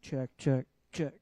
Check, check, check.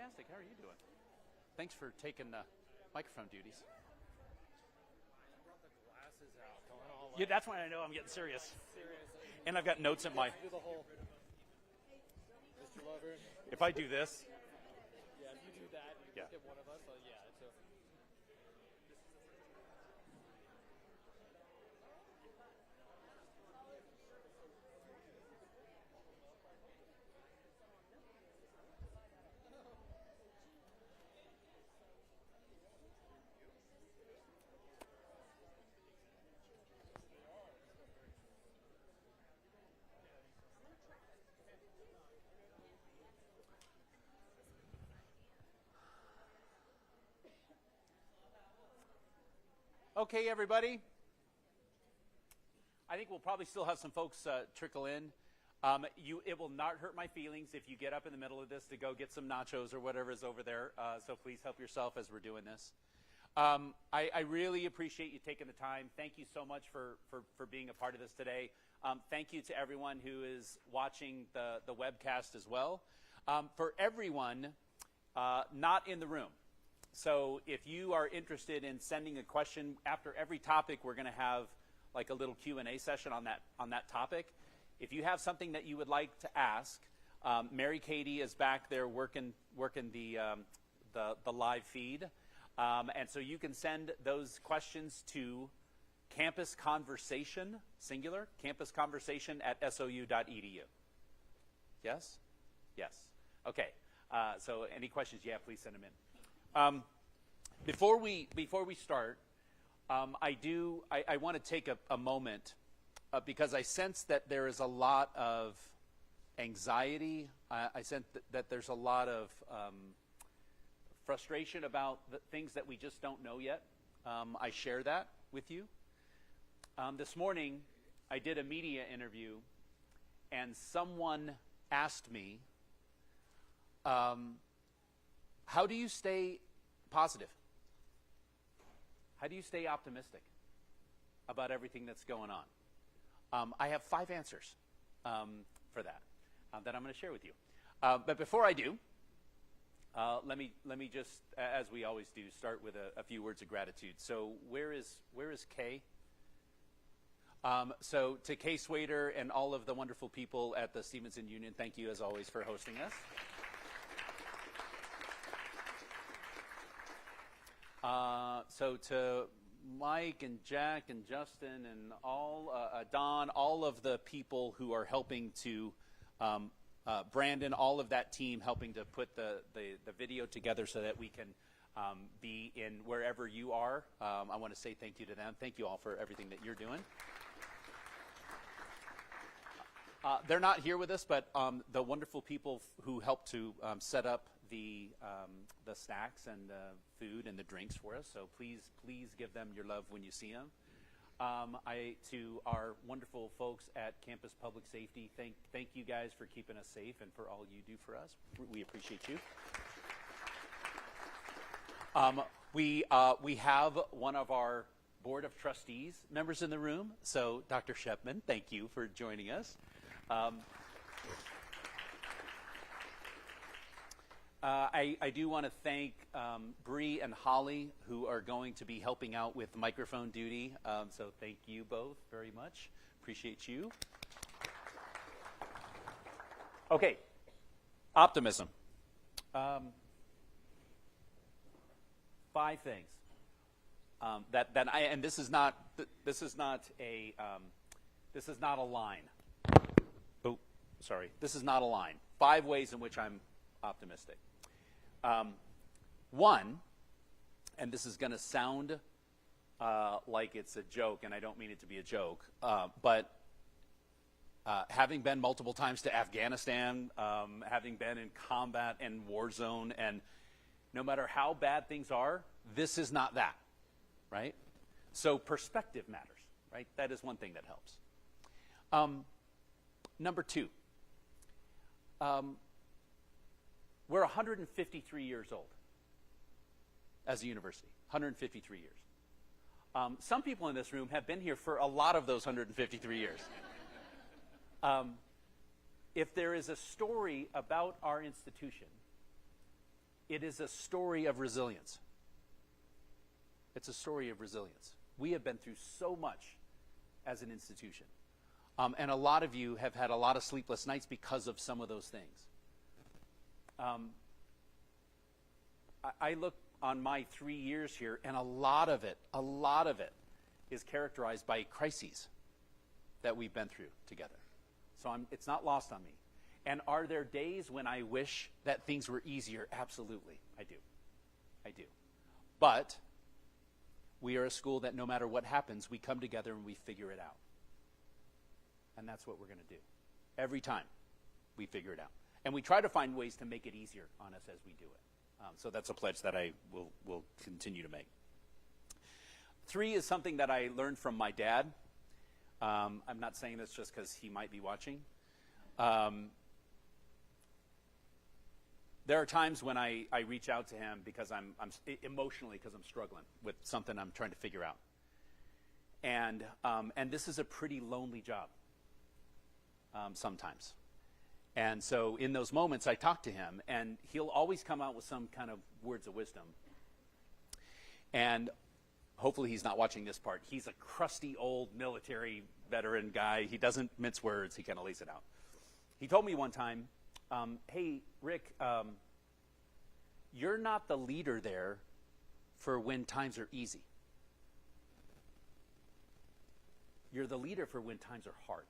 Fantastic. How are you doing? Thanks for taking the microphone duties. I brought the glasses out. Going all Yeah, that's when I know I'm getting serious. seriously. And I've got notes in my. Do the whole. Mr. Lover. If I do this, Yeah, if you do that, you Yeah. get one of us. Yeah, it's a. okay, everybody. I think we'll probably still have some folks trickle in. It will not hurt my feelings if you get up in the middle of this to go get some nachos or whatever is over there. So please help yourself as we're doing this. I really appreciate you taking the time. Thank you so much for being a part of this today. Thank you to everyone who is watching the webcast as well. For everyone not in the room. So if you are interested in sending a question after every topic, we're going to have like a little Q&A session on that topic. If you have something that you would like to ask, Mary Katie is back there working the live feed, and so you can send those questions to Campus Conversation, singular, Campus Conversation at SOU.edu. Yes? Yes. Okay. So any questions? Yeah, please send them in. Before we start, I want to take a moment because I sense that there is a lot of anxiety. I sense that there's a lot of frustration about the things that we just don't know yet. I share that with you. This morning, I did a media interview, and someone asked me, how do you stay positive? How do you stay optimistic about everything that's going on? I have 5 answers for that I'm going to share with you. But before I do, let me just, as we always do, start with a few words of gratitude. So where is Kay? So to Kay Swader and all of the wonderful people at the Stevenson Union, thank you as always for hosting us. So to Mike and Jack and Justin and all Don, all of the people who are helping to Brandon, all of that team helping to put the video together so that we can be in wherever you are. I want to say thank you to them. Thank you all for everything that you're doing. They're not here with us, but the wonderful people who helped to set up the snacks and the food and the drinks for us. So please give them your love when you see them. To our wonderful folks at Campus Public Safety, thank you guys for keeping us safe and for all you do for us. We appreciate you. We have one of our Board of Trustees members in the room. So Dr. Shepman, thank you for joining us. I do want to thank Bree and Holly, who are going to be helping out with microphone duty. So thank you both very much. Appreciate you. Okay, optimism. 5 things and this is not a line. Oh, sorry. This is not a line. 5 ways in which I'm optimistic. 1, and this is going to sound like it's a joke, and I don't mean it to be a joke, but having been multiple times to Afghanistan, having been in combat and war zone, and no matter how bad things are, this is not that, right? So perspective matters, right? That is one thing that helps. Number 2. We're 153 years old as a university, 153 years. Some people in this room have been here for a lot of those 153 years. If there is a story about our institution, it is a story of resilience. It's a story of resilience. We have been through so much as an institution. And a lot of you have had a lot of sleepless nights because of some of those things. I look on my 3 years here, and a lot of it is characterized by crises that we've been through together. So it's not lost on me. And are there days when I wish that things were easier? Absolutely, I do. I do. But we are a school that no matter what happens, we come together and we figure it out. And that's what we're going to do. Every time we figure it out. And we try to find ways to make it easier on us as we do it. So that's a pledge that I will continue to make. 3 is something that I learned from my dad. I'm not saying this just because he might be watching. There are times when I reach out to him because I'm emotionally, because I'm struggling with something I'm trying to figure out. And this is a pretty lonely job sometimes. And so in those moments, I talk to him, and he'll always come out with some kind of words of wisdom. And hopefully he's not watching this part. He's a crusty old military veteran guy. He doesn't mince words. He kind of lays it out. He told me one time, hey, Rick, you're not the leader there for when times are easy. You're the leader for when times are hard.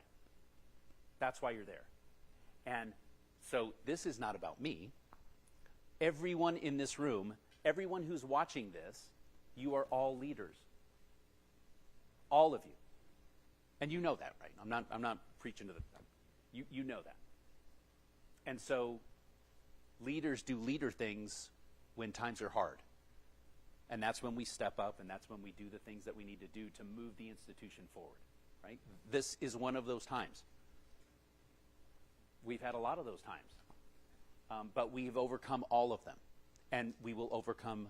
That's why you're there. And so this is not about me. Everyone in this room, everyone who's watching this, you are all leaders. All of you. And you know that, right? I'm not preaching to the you know that. And so leaders do leader things when times are hard. And that's when we step up, and that's when we do the things that we need to do to move the institution forward, right? This is one of those times. We've had a lot of those times, but we've overcome all of them, and we will overcome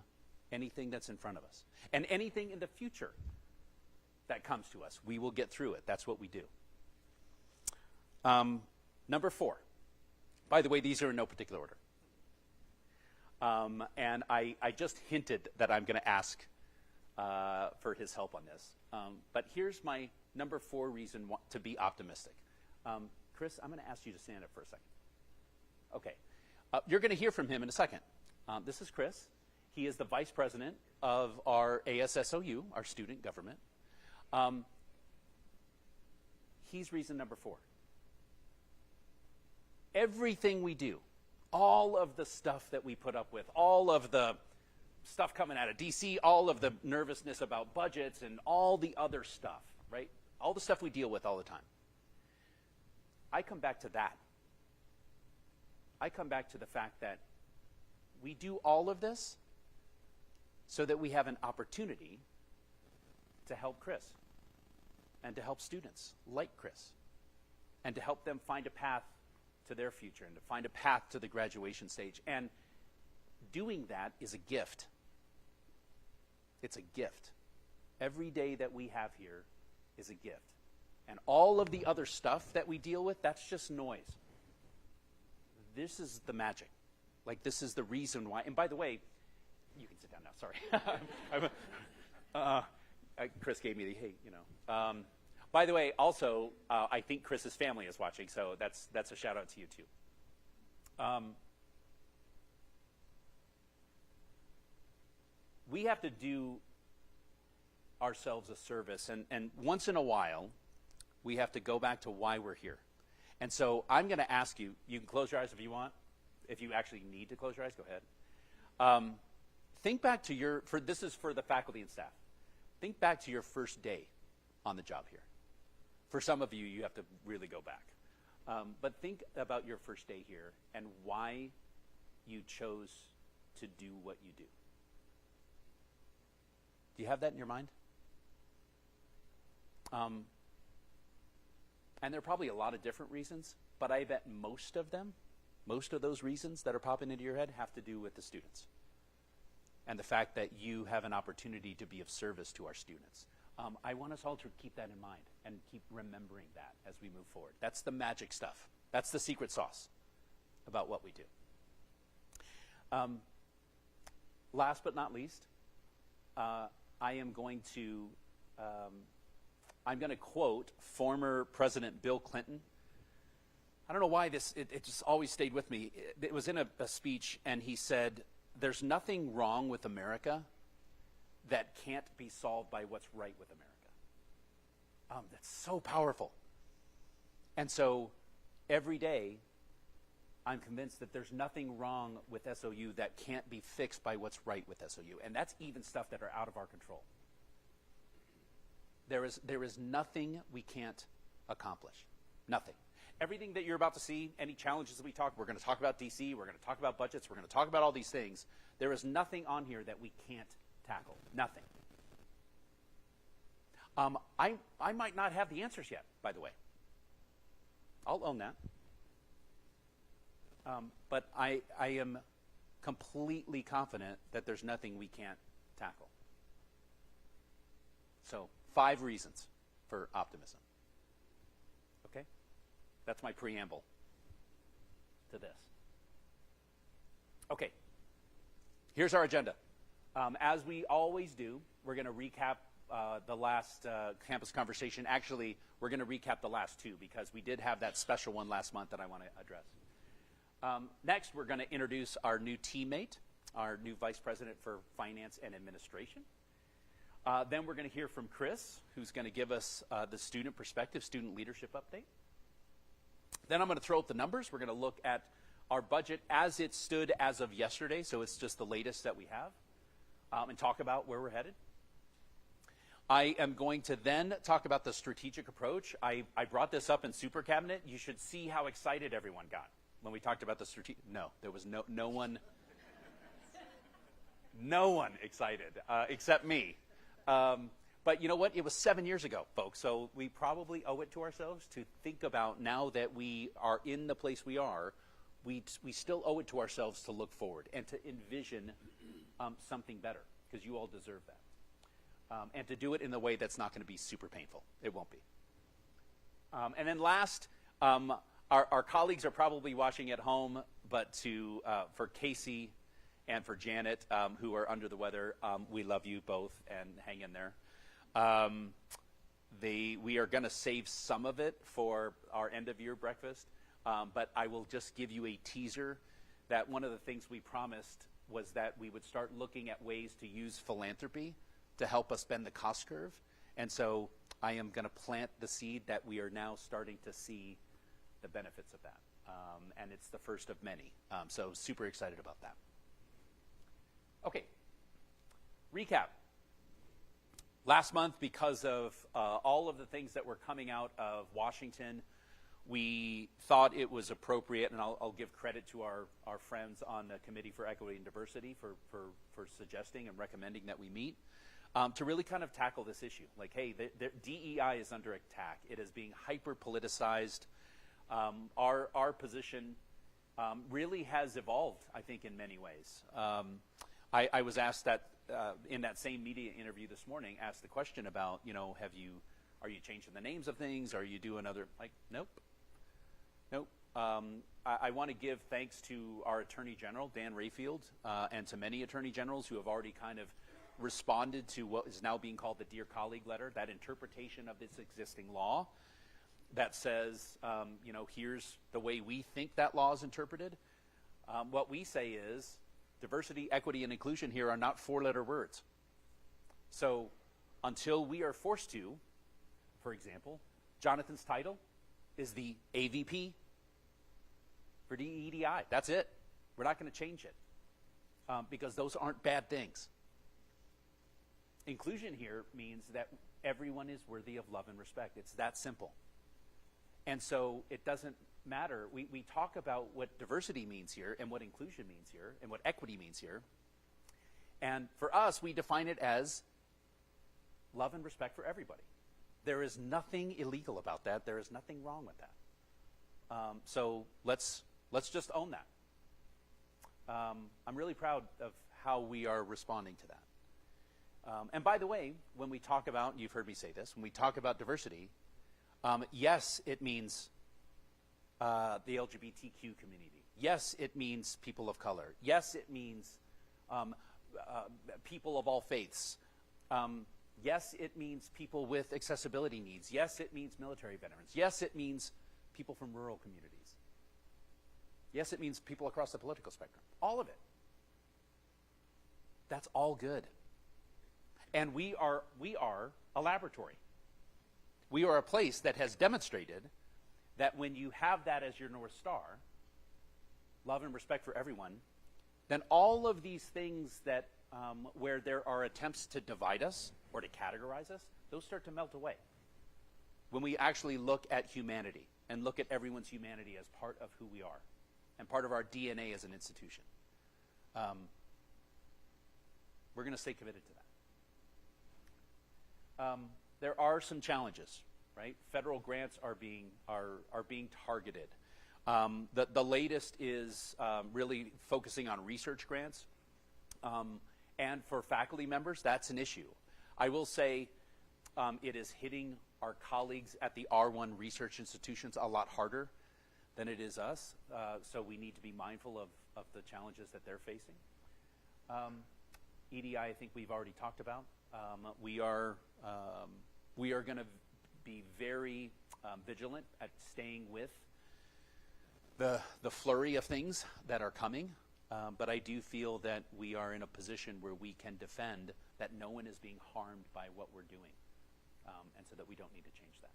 anything that's in front of us. And anything in the future that comes to us, we will get through it. That's what we do. Number 4. By the way, these are in no particular order. And I just hinted that I'm going to ask for his help on this. But here's my number 4 reason to be optimistic. Chris, I'm going to ask you to stand up for a second. Okay. You're going to hear from him in a second. This is Chris. He is the vice president of our SOU, our student government. He's reason number 4. Everything we do, all of the stuff that we put up with, all of the stuff coming out of DC, all of the nervousness about budgets and all the other stuff, right? All the stuff we deal with all the time. I come back to that. I come back to the fact that we do all of this so that we have an opportunity to help Chris and to help students like Chris and to help them find a path to their future and to find a path to the graduation stage. And doing that is a gift. It's a gift. Every day that we have here is a gift. And all of the other stuff that we deal with, that's just noise. This is the magic. Like, this is the reason why. And by the way, you can sit down now, sorry. Chris gave me the, hey, you know. By the way, also, I think Chris's family is watching, so that's a shout out to you too. We have to do ourselves a service, and once in a while, we have to go back to why we're here. And so I'm going to ask you, you can close your eyes if you want. If you actually need to close your eyes, go ahead. Think back to this is for the faculty and staff. Think back to your first day on the job here. For some of you, you have to really go back. But think about your first day here and why you chose to do what you do. Do you have that in your mind? And there are probably a lot of different reasons, but I bet most of those reasons that are popping into your head have to do with the students. And the fact that you have an opportunity to be of service to our students. I want us all to keep that in mind and keep remembering that as we move forward. That's the magic stuff. That's the secret sauce about what we do. last but not least, I am going to quote former President Bill Clinton. I don't know why it just always stayed with me. It was in a speech, and he said, "There's nothing wrong with America that can't be solved by what's right with America." That's so powerful. And so every day, I'm convinced that there's nothing wrong with SOU that can't be fixed by what's right with SOU. And that's even stuff that are out of our control. There is nothing we can't accomplish. Nothing. Everything that you're about to see, any challenges that we're going to talk about DC, we're going to talk about budgets, we're going to talk about all these things. There is nothing on here that we can't tackle. Nothing. I might not have the answers yet, by the way. I'll own that. But I am completely confident that there's nothing we can't tackle. So 5 reasons for optimism. Okay? That's my preamble to this. Okay. Here's our agenda. As we always do, we're going to recap the last campus conversation. Actually, we're going to recap the last 2 because we did have that special one last month that I want to address. Next, we're going to introduce our new teammate, our new Vice President for Finance and Administration. Then we're going to hear from Chris, who's going to give us the student perspective, student leadership update. Then I'm going to throw up the numbers. We're going to look at our budget as it stood as of yesterday, so it's just the latest that we have, and talk about where we're headed. I am going to then talk about the strategic approach. I brought this up in Super Cabinet. You should see how excited everyone got when we talked about the strategic. No, there was no one excited except me. But you know what? It was 7 years ago, folks. So we probably owe it to ourselves to think about, now that we are in the place we are, we still owe it to ourselves to look forward and to envision something better, because you all deserve that. And to do it in a way that's not going to be super painful. It won't be. And then last, our colleagues are probably watching at home, but for Casey and for Janet, who are under the weather, we love you both, and hang in there. We are going to save some of it for our end-of-year breakfast, but I will just give you a teaser that one of the things we promised was that we would start looking at ways to use philanthropy to help us bend the cost curve. And so I am going to plant the seed that we are now starting to see the benefits of that. And it's the first of many. So super excited about that. Okay, recap. Last month, because of all of the things that were coming out of Washington, we thought it was appropriate, and I'll give credit to our friends on the Committee for Equity and Diversity for suggesting and recommending that we meet, to really kind of tackle this issue. Like, hey, the DEI is under attack. It is being hyper-politicized. Our position really has evolved, I think, in many ways. I was asked that in that same media interview this morning, asked the question about, are you changing the names of things? Are you doing other, nope. I want to give thanks to our Attorney General, Dan Rayfield, and to many Attorney Generals who have already kind of responded to what is now being called the Dear Colleague letter, that interpretation of this existing law that says, here's the way we think that law is interpreted. What we say is, diversity, equity, and inclusion here are not 4-letter words. So until we are forced to, for example, Jonathan's title is the AVP for DEI. That's it. We're not going to change it because those aren't bad things. Inclusion here means that everyone is worthy of love and respect. It's that simple. And so it doesn't matter. We talk about what diversity means here and what inclusion means here and what equity means here. And for us, we define it as love and respect for everybody. There is nothing illegal about that. There is nothing wrong with that. So let's just own that. I'm really proud of how we are responding to that. And by the way, when we talk about, you've heard me say this, when we talk about diversity, yes, it means the LGBTQ community. Yes, it means people of color. Yes, it means people of all faiths. Yes, it means people with accessibility needs. Yes, it means military veterans. Yes, it means people from rural communities. Yes, it means people across the political spectrum. All of it. That's all good. And we are a laboratory. We are a place that has demonstrated that when you have that as your North Star, love and respect for everyone, then all of these things that where there are attempts to divide us or to categorize us, those start to melt away. When we actually look at humanity and look at everyone's humanity as part of who we are and part of our DNA as an institution, we're going to stay committed to that. There are some challenges, right? Federal grants are being targeted. The latest is really focusing on research grants. And for faculty members, that's an issue. I will say it is hitting our colleagues at the R1 research institutions a lot harder than it is us. So we need to be mindful of the challenges that they're facing. EDI, I think we've already talked about. We are going to be very vigilant at staying with the flurry of things that are coming. But I do feel that we are in a position where we can defend that no one is being harmed by what we're doing, and so that we don't need to change that.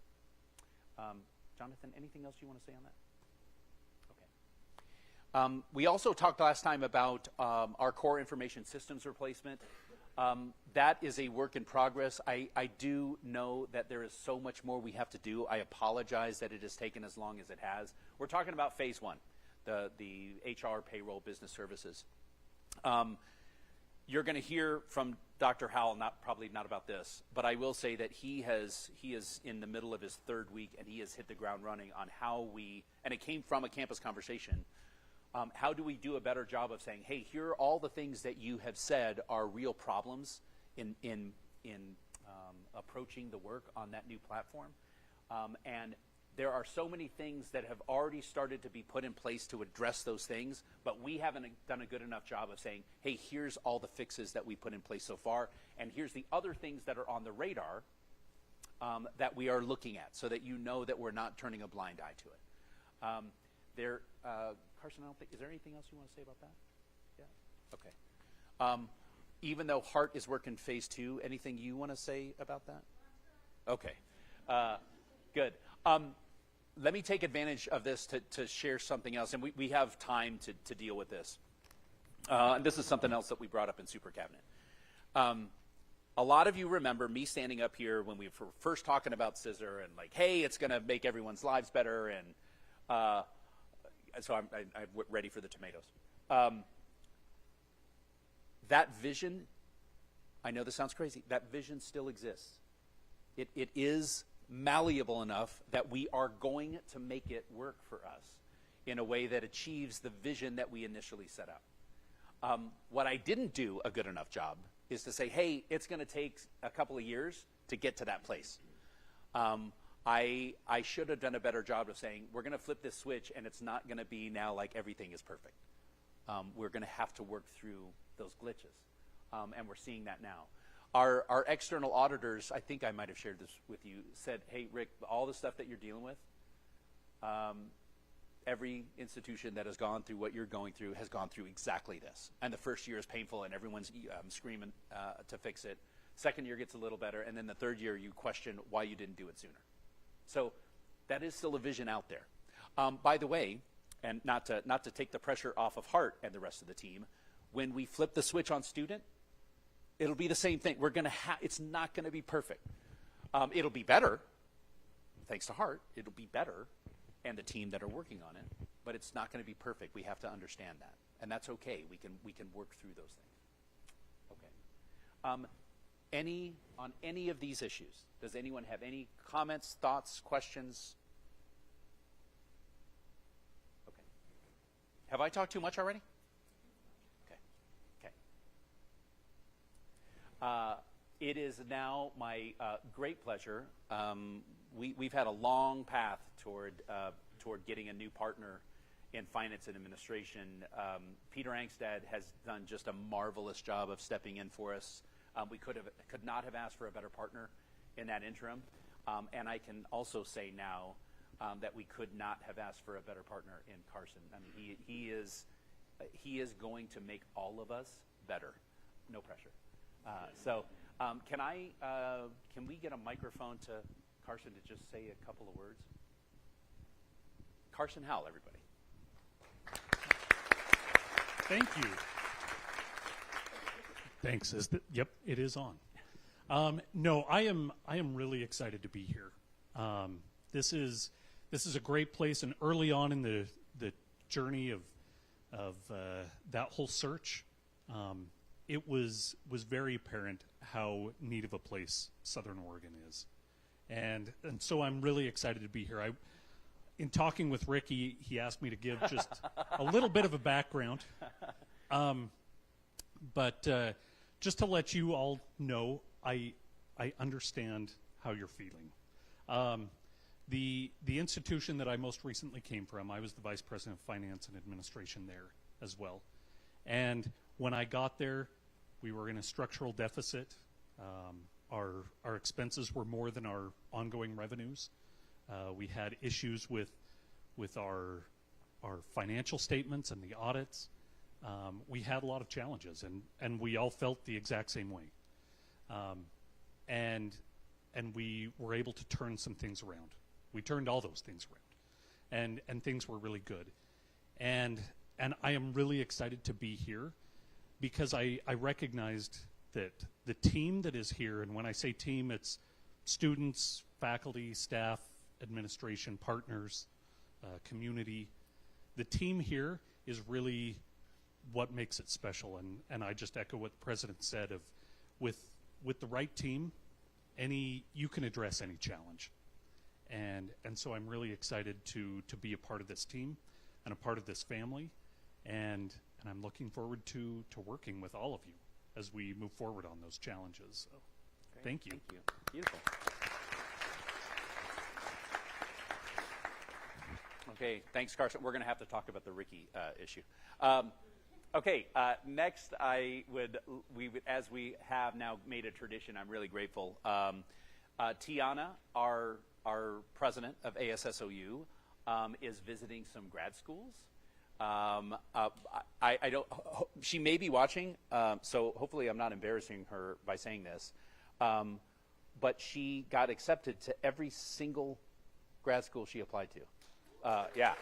Jonathan, anything else you want to say on that? Okay. We also talked last time about our core information systems replacement. That is a work in progress. I do know that there is so much more we have to do. I apologize that it has taken as long as it has. We're talking about phase one. The HR, payroll, business services. You're going to hear from Dr. Howell, probably not about this, but I will say that he is in the middle of his third week, and he has hit the ground running on how and it came from a campus conversation, how do we do a better job of saying, hey, here are all the things that you have said are real problems in approaching the work on that new platform, and there are so many things that have already started to be put in place to address those things, but we haven't done a good enough job of saying, hey, here's all the fixes that we put in place so far, and here's the other things that are on the radar that we are looking at, so that you know that we're not turning a blind eye to it. Carson, I don't think, is there anything else you want to say about that? Yeah? Okay. Even though Hart is working phase 2, anything you want to say about that? Okay. Good. Let me take advantage of this to share something else, and we have time to deal with this. And this is something else that we brought up in Super Cabinet. A lot of you remember me standing up here when we were first talking about scissor and like, hey, it's going to make everyone's lives better, and so I'm ready for the tomatoes. That vision, I know this sounds crazy, that vision still exists. It is malleable enough that we are going to make it work for us in a way that achieves the vision that we initially set out. What I didn't do a good enough job is to say, hey, it's going to take a couple of years to get to that place. I should have done a better job of saying, we're going to flip this switch, and it's not going to be now like everything is perfect. We're going to have to work through those glitches, and we're seeing that now. Our external auditors, I think I might have shared this with you, said, hey, Rick, all the stuff that you're dealing with, every institution that has gone through what you're going through has gone through exactly this. And the first year is painful, and everyone's screaming to fix it. Second year gets a little better, and then the third year you question why you didn't do it sooner. So that is still a vision out there. By the way, and not to take the pressure off of Hart and the rest of the team, when we flip the switch on student, it'll be the same thing. It's not going to be perfect. It'll be better, thanks to Hart. It'll be better, and the team that are working on it. But it's not going to be perfect. We have to understand that, and that's okay. We can work through those things. Okay. On any of these issues, does anyone have any comments, thoughts, questions? Okay. Have I talked too much already? It is now my great pleasure. We've had a long path toward getting a new partner in finance and administration. Peter Angstad has done just a marvelous job of stepping in for us. We could not have asked for a better partner in that interim. And I can also say now that we could not have asked for a better partner in Carson. I mean, he is going to make all of us better. No pressure. Can we get a microphone to Carson to just say a couple of words? Carson Howell, everybody. Thank you. Thanks. Yep, it is on. No, I am really excited to be here. This is a great place, and early on in the journey of that whole search, it was very apparent how neat of a place Southern Oregon is, and so I'm really excited to be here. In talking with Ricky, he asked me to give just a little bit of a background, but just to let you all know, I understand how you're feeling. The institution that I most recently came from, I was the vice president of finance and administration there as well. And when I got there, we were in a structural deficit. Our expenses were more than our ongoing revenues. We had issues with our financial statements and the audits. We had a lot of challenges, and we all felt the exact same way. And we were able to turn some things around. We turned all those things around, and things were really good. And I am really excited to be here because I recognized that the team that is here, and when I say team, it's students, faculty, staff, administration, partners, community. The team here is really what makes it special, and I just echo what the president said of with the right team, you can address any challenge. And so I'm really excited to be a part of this team and a part of this family, and I'm looking forward to working with all of you as we move forward on those challenges. So, thank you. Thank you. Beautiful. Okay, thanks, Carson. We're going to have to talk about the Ricky issue. Okay, next we would, as we have now made a tradition, I'm really grateful. Tiana, our president of ASSOU, is visiting some grad schools. I don't. She may be watching, so hopefully I'm not embarrassing her by saying this. But she got accepted to every single grad school she applied to. Yeah.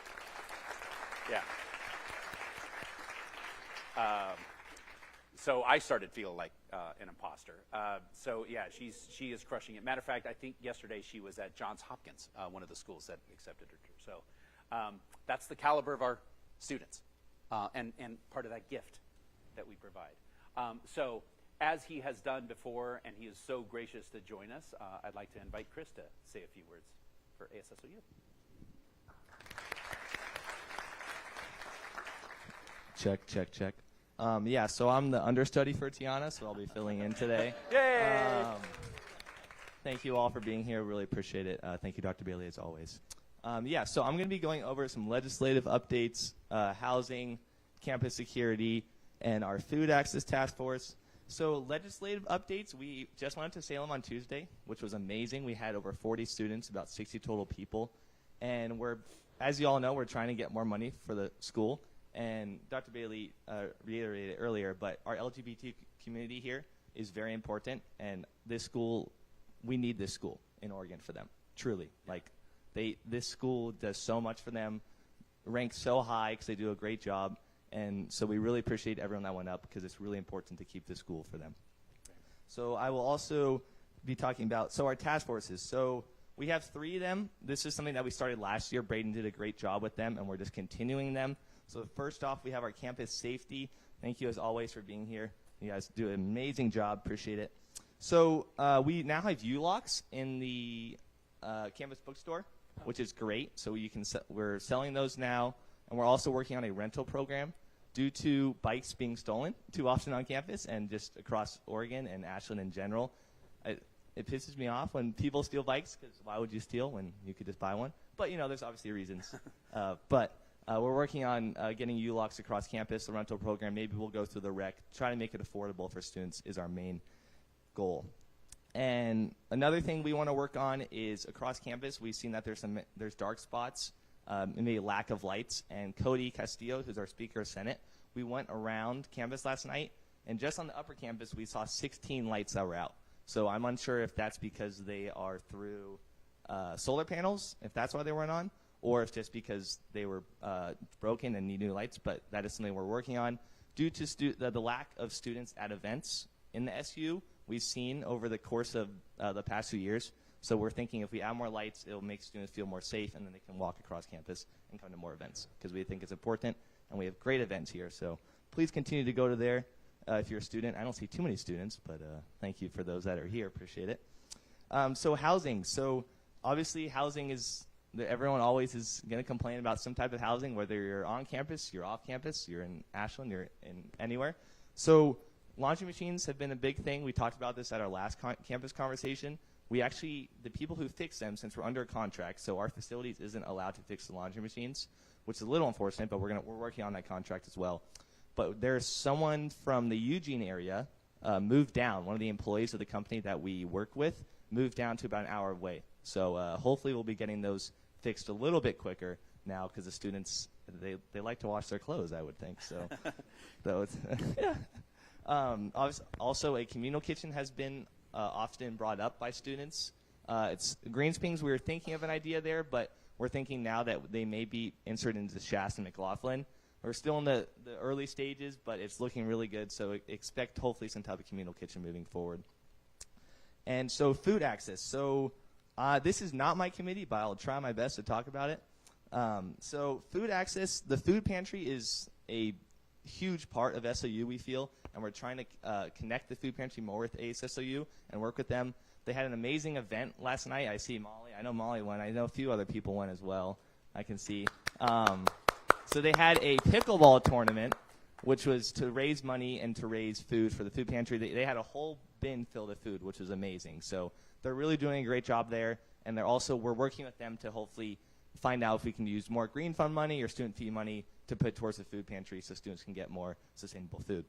So I started feeling like an imposter. So yeah, she is crushing it. Matter of fact, I think yesterday she was at Johns Hopkins, one of the schools that accepted her. So that's the caliber of our students, and part of that gift that we provide. So as he has done before, and he is so gracious to join us, I'd like to invite Chris to say a few words for ASSOU. Check. Yeah, so I'm the understudy for Tiana, so I'll be filling in today. Yay! Thank you all for being here. Really appreciate it. Thank you, Dr. Bailey, as always. Yeah, so I'm going to be going over some legislative updates, housing, campus security, and our food access task force. So legislative updates, we just went to Salem on Tuesday, which was amazing. We had over 40 students, about 60 total people. And as you all know, we're trying to get more money for the school. And Dr. Bailey reiterated earlier, but our LGBT community here is very important. And this school, we need this school in Oregon for them, truly. Like, this school does so much for them, ranks so high because they do a great job. And so we really appreciate everyone that went up because it's really important to keep this school for them. So I will also be talking about, our task forces. So we have 3 of them. This is something that we started last year. Braden did a great job with them, and we're just continuing them. So first off, we have our campus safety. Thank you, as always, for being here. You guys do an amazing job. Appreciate it. So we now have U-locks in the campus bookstore, which is great. So we're selling those now, and we're also working on a rental program due to bikes being stolen too often on campus and just across Oregon and Ashland in general. It pisses me off when people steal bikes because why would you steal when you could just buy one? But, there's obviously reasons. But We're working on getting U-Locks across campus, the rental program. Maybe we'll go through the rec. Try to make it affordable for students is our main goal. And another thing we want to work on is across campus, we've seen that there's dark spots, maybe lack of lights. And Cody Castillo, who's our Speaker of Senate, we went around campus last night, and just on the upper campus, we saw 16 lights that were out. So I'm unsure if that's because they are through solar panels, if that's why they weren't on, or if just because they were broken and need new lights. But that is something we're working on. Due to the lack of students at events in the SU, we've seen over the course of the past few years. So we're thinking if we add more lights, it'll make students feel more safe, and then they can walk across campus and come to more events, because we think it's important, and we have great events here. So please continue to go to there if you're a student. I don't see too many students, but thank you for those that are here. Appreciate it. So housing. So obviously housing is, everyone always is going to complain about some type of housing, whether you're on campus, you're off campus, you're in Ashland, you're in anywhere. So laundry machines have been a big thing. We talked about this at our last campus conversation. We actually, the people who fix them, since we're under a contract, so our facilities isn't allowed to fix the laundry machines, which is a little unfortunate, but we're working on that contract as well. But there's someone from the Eugene area moved down. One of the employees of the company that we work with moved down to about an hour away. So hopefully we'll be getting those fixed a little bit quicker now, because the students, they like to wash their clothes, I would think. So, though it's also a communal kitchen has been often brought up by students. It's Green Springs. We were thinking of an idea there, but we're thinking now that they may be inserted into Shasta and McLaughlin. We're still in the early stages, but it's looking really good. So expect hopefully some type of communal kitchen moving forward. And so food access. So this is not my committee, but I'll try my best to talk about it. So food access, the food pantry is a huge part of SOU, we feel, and we're trying to connect the food pantry more with ASSOU and work with them. They had an amazing event last night. I see Molly. I know Molly went. I know a few other people went as well, I can see. So they had a pickleball tournament, which was to raise money and to raise food for the food pantry. They had a whole bin filled with food, which was amazing. So they're really doing a great job there, and we're working with them to hopefully find out if we can use more green fund money or student fee money to put towards the food pantry so students can get more sustainable food.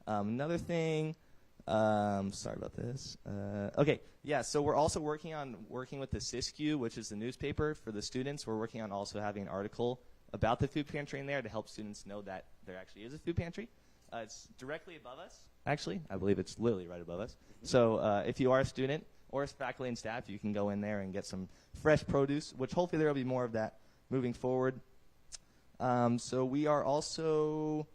Another thing, sorry about this. Okay, yeah, so we're also working with the SISQ, which is the newspaper for the students. We're working on also having an article about the food pantry in there to help students know that there actually is a food pantry. It's directly above us, actually. I believe it's literally right above us. So if you are a student or as faculty and staff, you can go in there and get some fresh produce, which hopefully there will be more of that moving forward. So we are also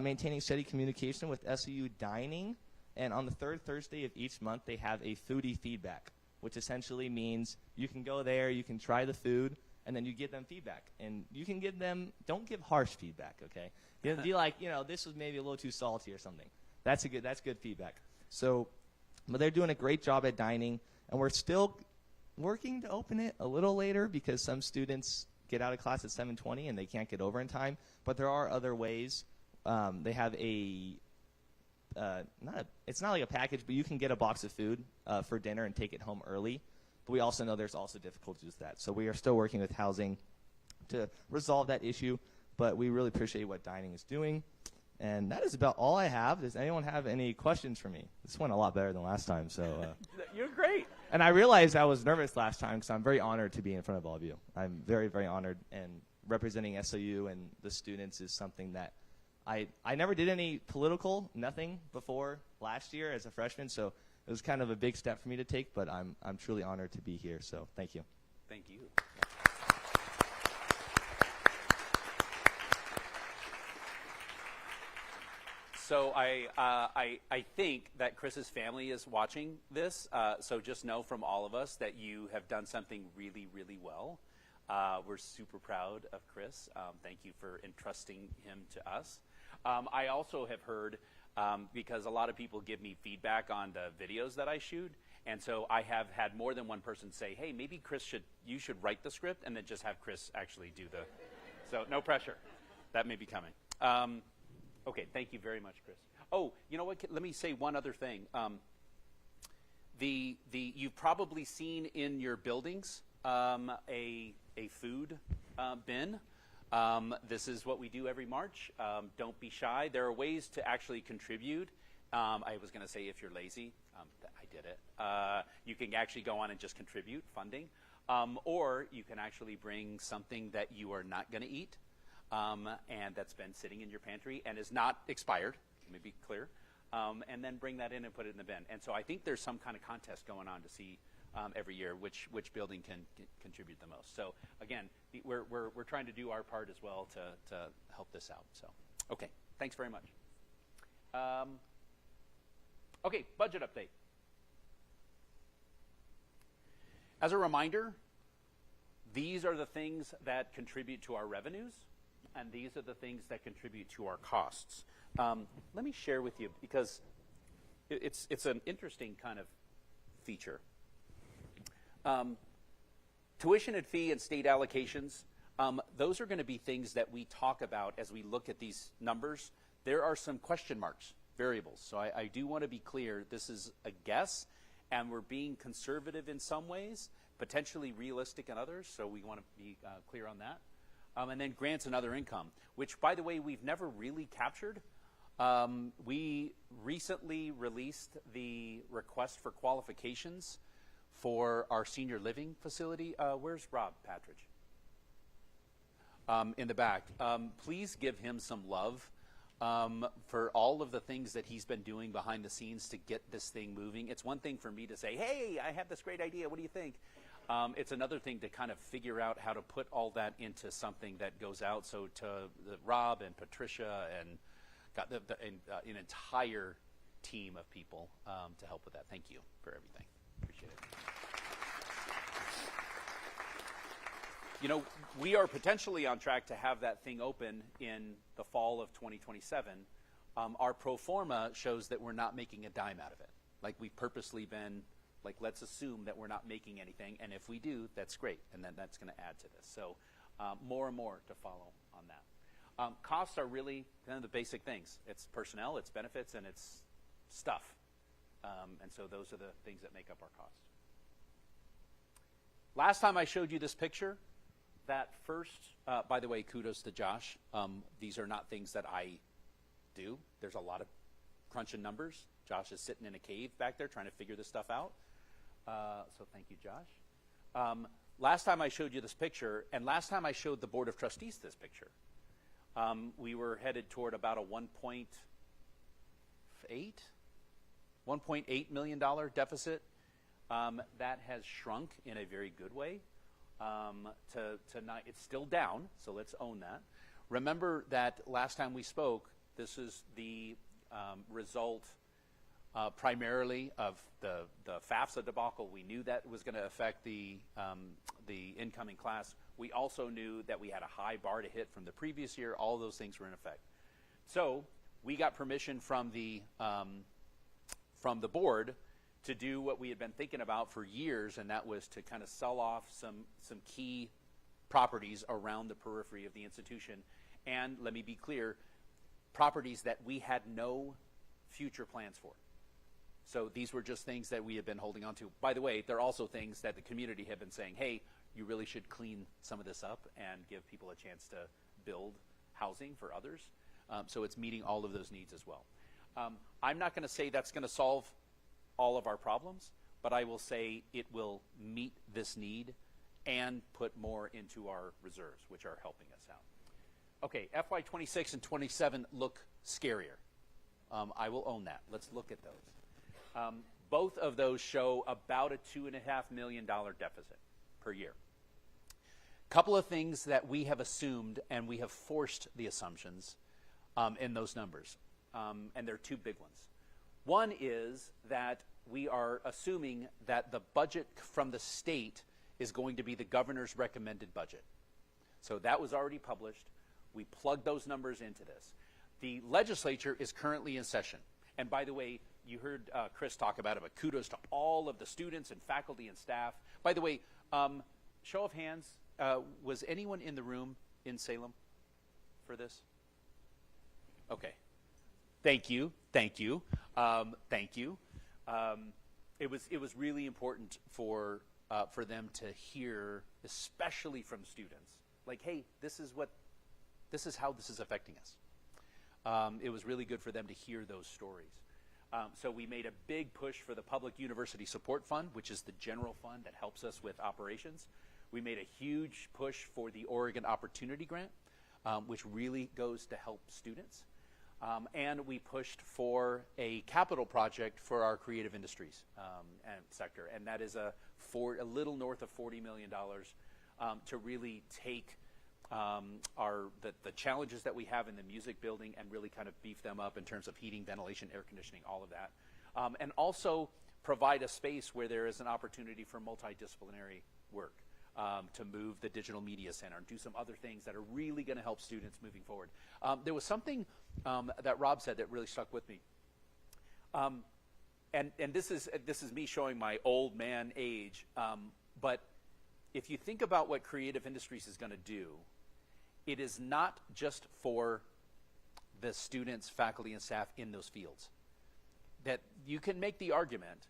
maintaining steady communication with SOU Dining, and on the third Thursday of each month, they have a foodie feedback, which essentially means you can go there, you can try the food, and then you give them feedback. And you can give them, don't give harsh feedback, okay? Be like, this was maybe a little too salty or something. That's good feedback. So, but they're doing a great job at dining, and we're still working to open it a little later because some students get out of class at 7:20 and they can't get over in time. But there are other ways. They have it's not like a package, but you can get a box of food for dinner and take it home early. But we also know there's also difficulties with that. So we are still working with housing to resolve that issue, but we really appreciate what dining is doing. And that is about all I have. Does anyone have any questions for me? This went a lot better than last time. So You're great. And I realized I was nervous last time because I'm very honored to be in front of all of you. I'm very, very honored, and representing SOU and the students is something that I never did any political, nothing before last year as a freshman, so it was kind of a big step for me to take, but I'm truly honored to be here, so thank you. Thank you. So I think that Chris's family is watching this, so just know from all of us that you have done something really, really well. We're super proud of Chris. Thank you for entrusting him to us. I also have heard, because a lot of people give me feedback on the videos that I shoot, and so I have had more than one person say, hey, maybe you should write the script and then just have Chris actually do the, so no pressure. That may be coming. Okay, thank you very much, Chris. Oh, you know what? Let me say one other thing. You've probably seen in your buildings a food bin. This is what we do every March. Don't be shy. There are ways to actually contribute. I was going to say if you're lazy, I did it. You can actually go on and just contribute funding. Or you can actually bring something that you are not going to eat and that's been sitting in your pantry and is not expired, let me be clear, and then bring that in and put it in the bin. And so I think there's some kind of contest going on to see every year which building can contribute the most. So again, we're trying to do our part as well to help this out. So, okay, thanks very much. Okay, budget update. As a reminder, these are the things that contribute to our revenues, and these are the things that contribute to our costs. Let me share with you, because it's an interesting kind of feature. Tuition and fee and state allocations, those are going to be things that we talk about as we look at these numbers. There are some question marks, variables. So I do want to be clear, this is a guess, and we're being conservative in some ways, potentially realistic in others, so we want to be clear on that. And then grants and other income, which, by the way, we've never really captured. We recently released the request for qualifications for our senior living facility. Where's Rob Patridge? In the back. Please give him some love for all of the things that he's been doing behind the scenes to get this thing moving. It's one thing for me to say, hey, I have this great idea, what do you think? It's another thing to kind of figure out how to put all that into something that goes out. So to Rob and Patricia and got an entire team of people to help with that. Thank you for everything. Appreciate it. You know, we are potentially on track to have that thing open in the fall of 2027. Our pro forma shows that we're not making a dime out of it. Like, we've purposely been, like, let's assume that we're not making anything, and if we do, that's great, and then that's going to add to this. So more and more to follow on that. Costs are really kind of the basic things. It's personnel, it's benefits, and it's stuff. And so those are the things that make up our cost. Last time I showed you this picture, that first, by the way, kudos to Josh. These are not things that I do. There's a lot of crunching numbers. Josh is sitting in a cave back there trying to figure this stuff out. So thank you, Josh. Last time I showed you this picture, and last time I showed the Board of Trustees this picture, we were headed toward about a $1.8 million deficit. That has shrunk in a very good way. To not, it's still down, so let's own that. Remember that last time we spoke, this is the result primarily of the FAFSA debacle. We knew that was going to affect the incoming class. We also knew that we had a high bar to hit from the previous year. All of those things were in effect. So we got permission from the board to do what we had been thinking about for years, and that was to kind of sell off some key properties around the periphery of the institution. And let me be clear, properties that we had no future plans for. So these were just things that we had been holding on to. By the way, they're also things that the community had been saying, hey, you really should clean some of this up and give people a chance to build housing for others. So it's meeting all of those needs as well. I'm not going to say that's going to solve all of our problems, but I will say it will meet this need and put more into our reserves, which are helping us out. Okay, FY26 and 27 look scarier. I will own that. Let's look at those. Both of those show about a $2.5 million deficit per year. Couple of things that we have assumed, and we have forced the assumptions in those numbers, and there are two big ones. One is that we are assuming that the budget from the state is going to be the governor's recommended budget. So that was already published. We plugged those numbers into this. The legislature is currently in session. And by the way, you heard Chris talk about it, but kudos to all of the students and faculty and staff. By the way, show of hands, was anyone in the room in Salem for this? Okay. Thank you. Thank you. Thank you. It was really important for them to hear, especially from students, like, hey, this is what this is how this is affecting us. It was really good for them to hear those stories. So we made a big push for the Public University Support Fund, which is the general fund that helps us with operations. We made a huge push for the Oregon Opportunity Grant, which really goes to help students. And we pushed for a capital project for our creative industries and sector, and that is a little north of $40 million to really take the challenges that we have in the music building and really kind of beef them up in terms of heating, ventilation, air conditioning, all of that. And also provide a space where there is an opportunity for multidisciplinary work to move the digital media center and do some other things that are really going to help students moving forward. There was something that Rob said that really stuck with me. And this is me showing my old man age, but if you think about what creative industries is going to do, it is not just for the students, faculty, and staff in those fields. That you can make the argument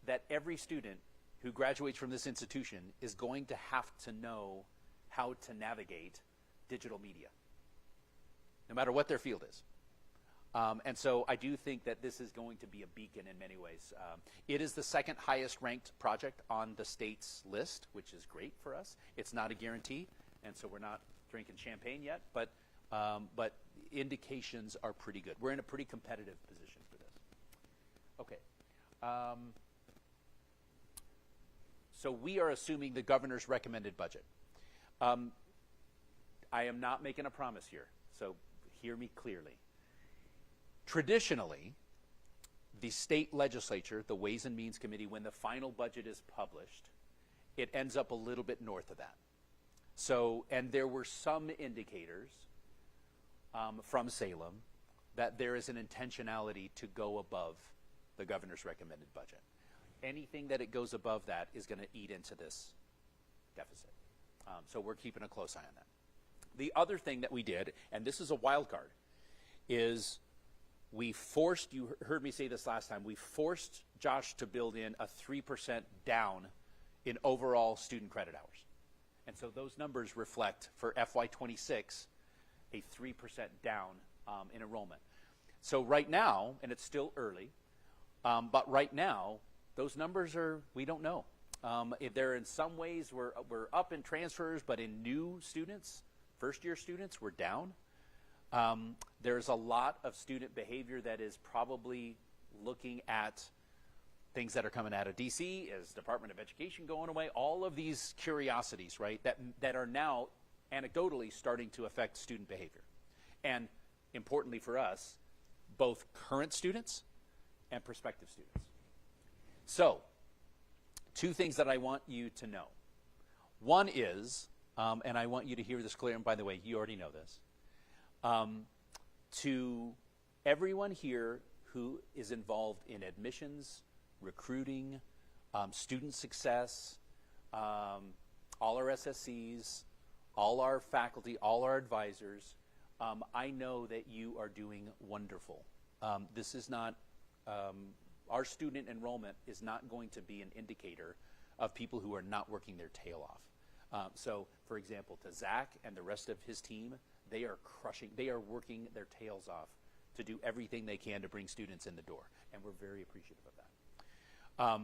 that every student who graduates from this institution is going to have to know how to navigate digital media, no matter what their field is. And so I do think that this is going to be a beacon in many ways. It is the second highest ranked project on the state's list, which is great for us. It's not a guarantee, and so we're not drinking champagne yet, but indications are pretty good. We're in a pretty competitive position for this. Okay. So we are assuming the governor's recommended budget. I am not making a promise here, so hear me clearly. Traditionally, the state legislature, the Ways and Means Committee, when the final budget is published, it ends up a little bit north of that. So, and there were some indicators from Salem that there is an intentionality to go above the governor's recommended budget. Anything that it goes above that is going to eat into this deficit. So we're keeping a close eye on that. The other thing that we did, and this is a wild card, is we forced, you heard me say this last time, we forced Josh to build in a 3% down in overall student credit hours. And so those numbers reflect for FY26 a 3% down in enrollment. So right now, and it's still early, but right now, those numbers are, we don't know. If they're in some ways, we're up in transfers, but in new students, first-year students, we're down. There's a lot of student behavior that is probably looking at things that are coming out of DC, is Department of Education going away, all of these curiosities, right, that are now anecdotally starting to affect student behavior. And importantly for us, both current students and prospective students. So, two things that I want you to know. One is, and I want you to hear this clear, and by the way, you already know this, to everyone here who is involved in admissions, recruiting, student success, all our SSCs, all our faculty, all our advisors, I know that you are doing wonderful. This is not, our student enrollment is not going to be an indicator of people who are not working their tail off. So, for example, to Zach and the rest of his team, they are crushing, they are working their tails off to do everything they can to bring students in the door, and we're very appreciative of that.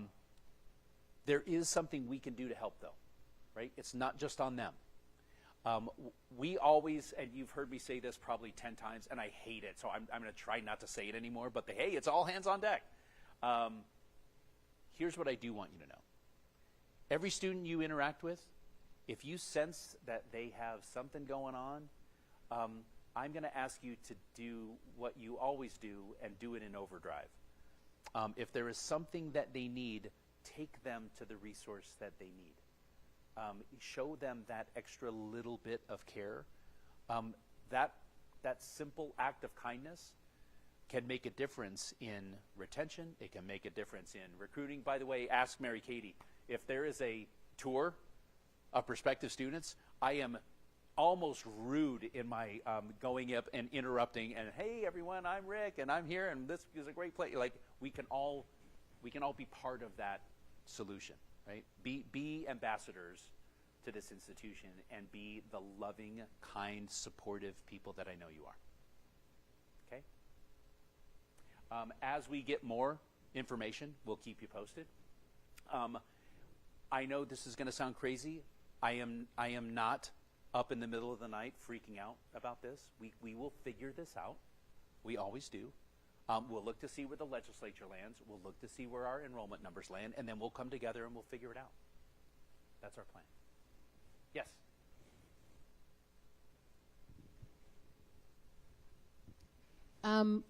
There is something we can do to help, though, right? It's not just on them. We always, and you've heard me say this probably 10 times, and I hate it, so I'm going to try not to say it anymore, but hey, it's all hands on deck. Here's what I do want you to know. Every student you interact with, if you sense that they have something going on, I'm going to ask you to do what you always do and do it in overdrive. If there is something that they need, take them to the resource that they need. Show them that extra little bit of care. That simple act of kindness can make a difference in retention. It can make a difference in recruiting. By the way, ask Mary Katie. If there is a tour of prospective students, I am almost rude in my going up and interrupting and, hey everyone, I'm Rick and I'm here and this is a great place. Like we can all be part of that solution, right? Be ambassadors to this institution and be the loving, kind, supportive people that I know you are. Okay? As we get more information, we'll keep you posted. I know this is going to sound crazy. I am not up in the middle of the night freaking out about this. We will figure this out. We always do. We'll look to see where the legislature lands. We'll look to see where our enrollment numbers land, and then we'll come together and we'll figure it out. That's our plan. Yes?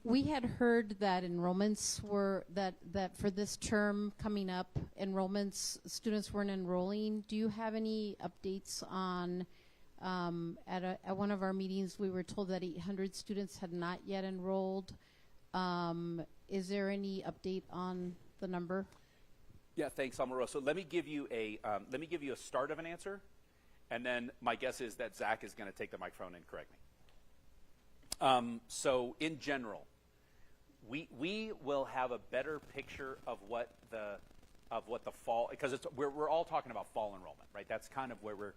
We had heard that enrollments were, that for this term coming up, students weren't enrolling. Do you have any updates on, at one of our meetings, we were told that 800 students had not yet enrolled. Is there any update on the number? Yeah, thanks, Almarosa. Let me give you a start of an answer, and then my guess is that Zach is going to take the microphone and correct me. So in general, we will have a better picture of what the fall, because we're all talking about fall enrollment, right? That's kind of where we're.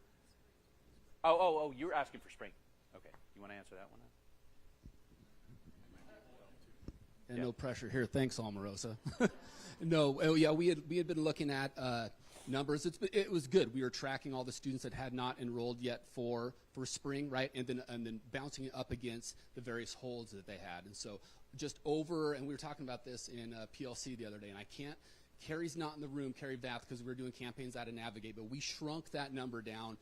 Oh, you're asking for spring. Okay, you want to answer that one? And no pressure here. Thanks, Almarosa. No, yeah, we had been looking at numbers. It was good. We were tracking all the students that had not enrolled yet for spring, right, and then bouncing it up against the various holds that they had. And so and we were talking about this in PLC the other day, and I can't. Carrie's not in the room, Carrie Bath, because we were doing campaigns out of Navigate, but we shrunk that number down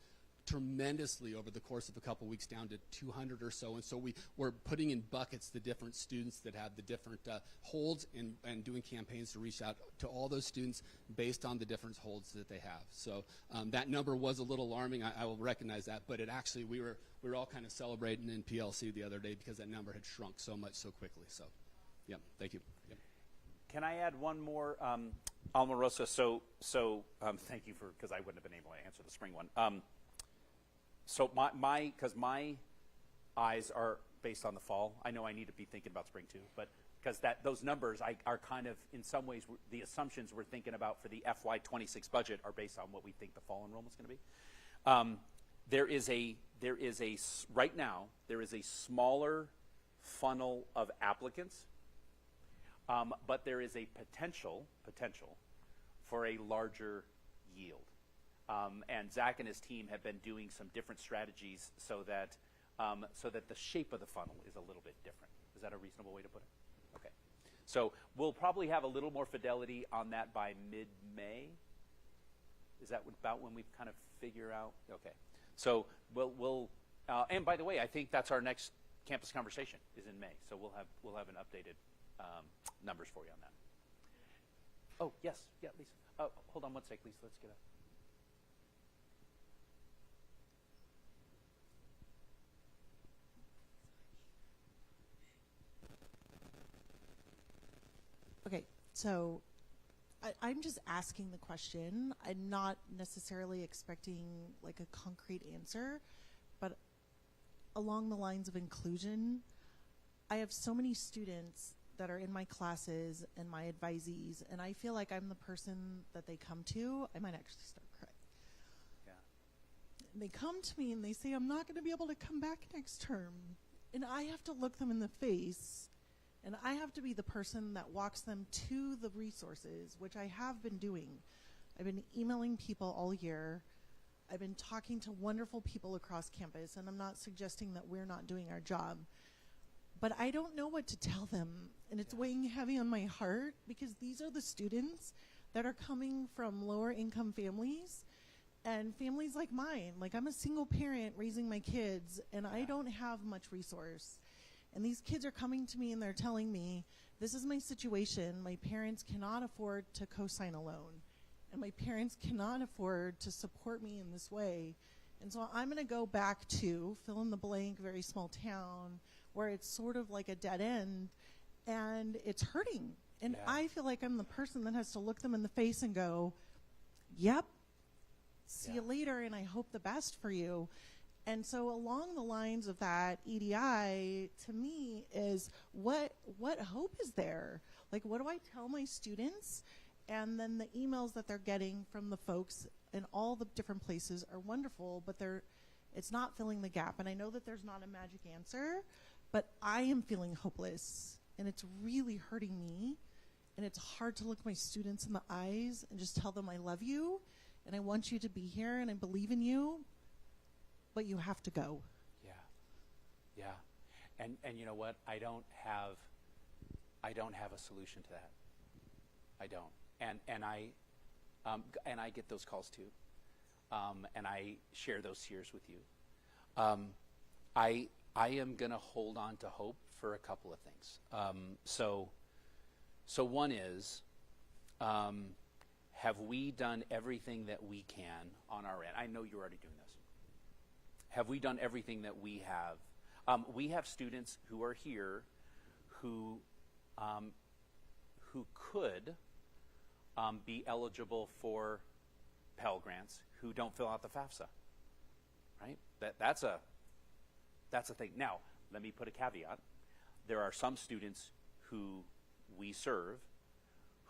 tremendously over the course of a couple weeks, down to 200 or so. And so we're putting in buckets the different students that have the different holds and doing campaigns to reach out to all those students based on the different holds that they have. So that number was a little alarming. I will recognize that, but it actually, we were all kind of celebrating in PLC the other day because that number had shrunk so much so quickly. So yeah, thank you. Yep. Can I add one more, Almarosa? So thank you because I wouldn't have been able to answer the spring one. So because my eyes are based on the fall. I know I need to be thinking about spring too, but because those numbers are kind of, in some ways, the assumptions we're thinking about for the FY26 budget are based on what we think the fall enrollment is going to be. Right now there is a smaller funnel of applicants, but there is a potential for a larger yield. And Zach and his team have been doing some different strategies so that the shape of the funnel is a little bit different. Is that a reasonable way to put it? Okay. So we'll probably have a little more fidelity on that by mid-May. Is that about when we kind of figure out? Okay. So we'll and by the way, I think that's our next campus conversation is in May. So we'll have an updated numbers for you on that. Oh yes, yeah, Lisa. Hold on one sec, Lisa. Let's get up. Okay, so I'm just asking the question. I'm not necessarily expecting like a concrete answer, but along the lines of inclusion, I have so many students that are in my classes and my advisees, and I feel like I'm the person that they come to. I might actually start crying. Yeah. And they come to me and they say, I'm not going to be able to come back next term. And I have to look them in the face. And I have to be the person that walks them to the resources, which I have been doing. I've been emailing people all year. I've been talking to wonderful people across campus, and I'm not suggesting that we're not doing our job. But I don't know what to tell them, and it's weighing heavy on my heart because these are the students that are coming from lower income families and families like mine. Like, I'm a single parent raising my kids, and I don't have much resource. And these kids are coming to me and they're telling me, this is my situation. My parents cannot afford to co-sign a loan. And my parents cannot afford to support me in this way. And so I'm going to go back to fill in the blank, very small town, where it's sort of like a dead end. And it's hurting. And I feel like I'm the person that has to look them in the face and go, yep, see you later, and I hope the best for you. And so along the lines of that, EDI, to me, is what hope is there? Like, what do I tell my students? And then the emails that they're getting from the folks and all the different places are wonderful, but it's not filling the gap. And I know that there's not a magic answer, but I am feeling hopeless, and it's really hurting me. And it's hard to look my students in the eyes and just tell them I love you, and I want you to be here, and I believe in you, but you have to go. Yeah. And you know what? I don't have a solution to that. I don't. And I get those calls too. And I share those tears with you. I am going to hold on to hope for a couple of things. So one is, have we done everything that we can on our end? I know you're already doing this. Have we done everything that we have? We have students who are here who could be eligible for Pell Grants who don't fill out the FAFSA, right? That's a thing. Now, let me put a caveat. There are some students who we serve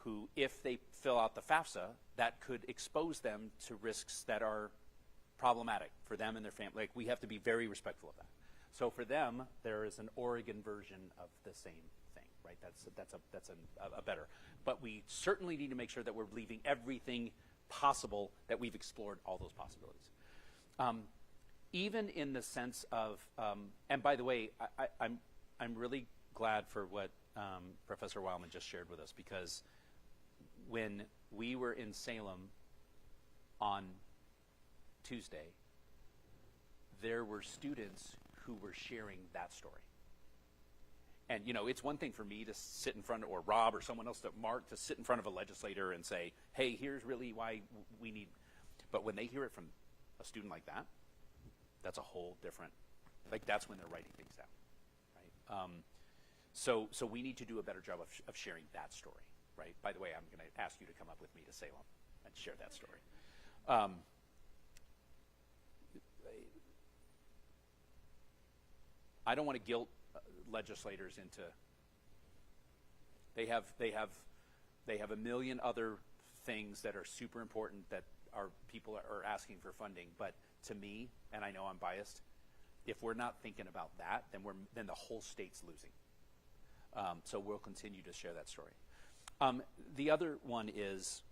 who, if they fill out the FAFSA, that could expose them to risks that are problematic for them and their family. Like, we have to be very respectful of that. So for them, there is an Oregon version of the same thing, right? That's a better. But we certainly need to make sure that we're leaving everything possible, that we've explored all those possibilities. Even in the sense of, and by the way, I'm really glad for what Professor Wildman just shared with us, because when we were in Salem on Tuesday, there were students who were sharing that story. And, you know, it's one thing for me to sit in front of, or Rob or someone else, Mark, to sit in front of a legislator and say, hey, here's really why we need, but when they hear it from a student like that, that's a whole different, like, that's when they're writing things down, right? So we need to do a better job of sharing that story, right? By the way, I'm going to ask you to come up with me to Salem and share that story. I don't want to guilt legislators into. They have a million other things that are super important that our people are asking for funding. But to me, and I know I'm biased, if we're not thinking about that, then the whole state's losing. So we'll continue to share that story. The other one is,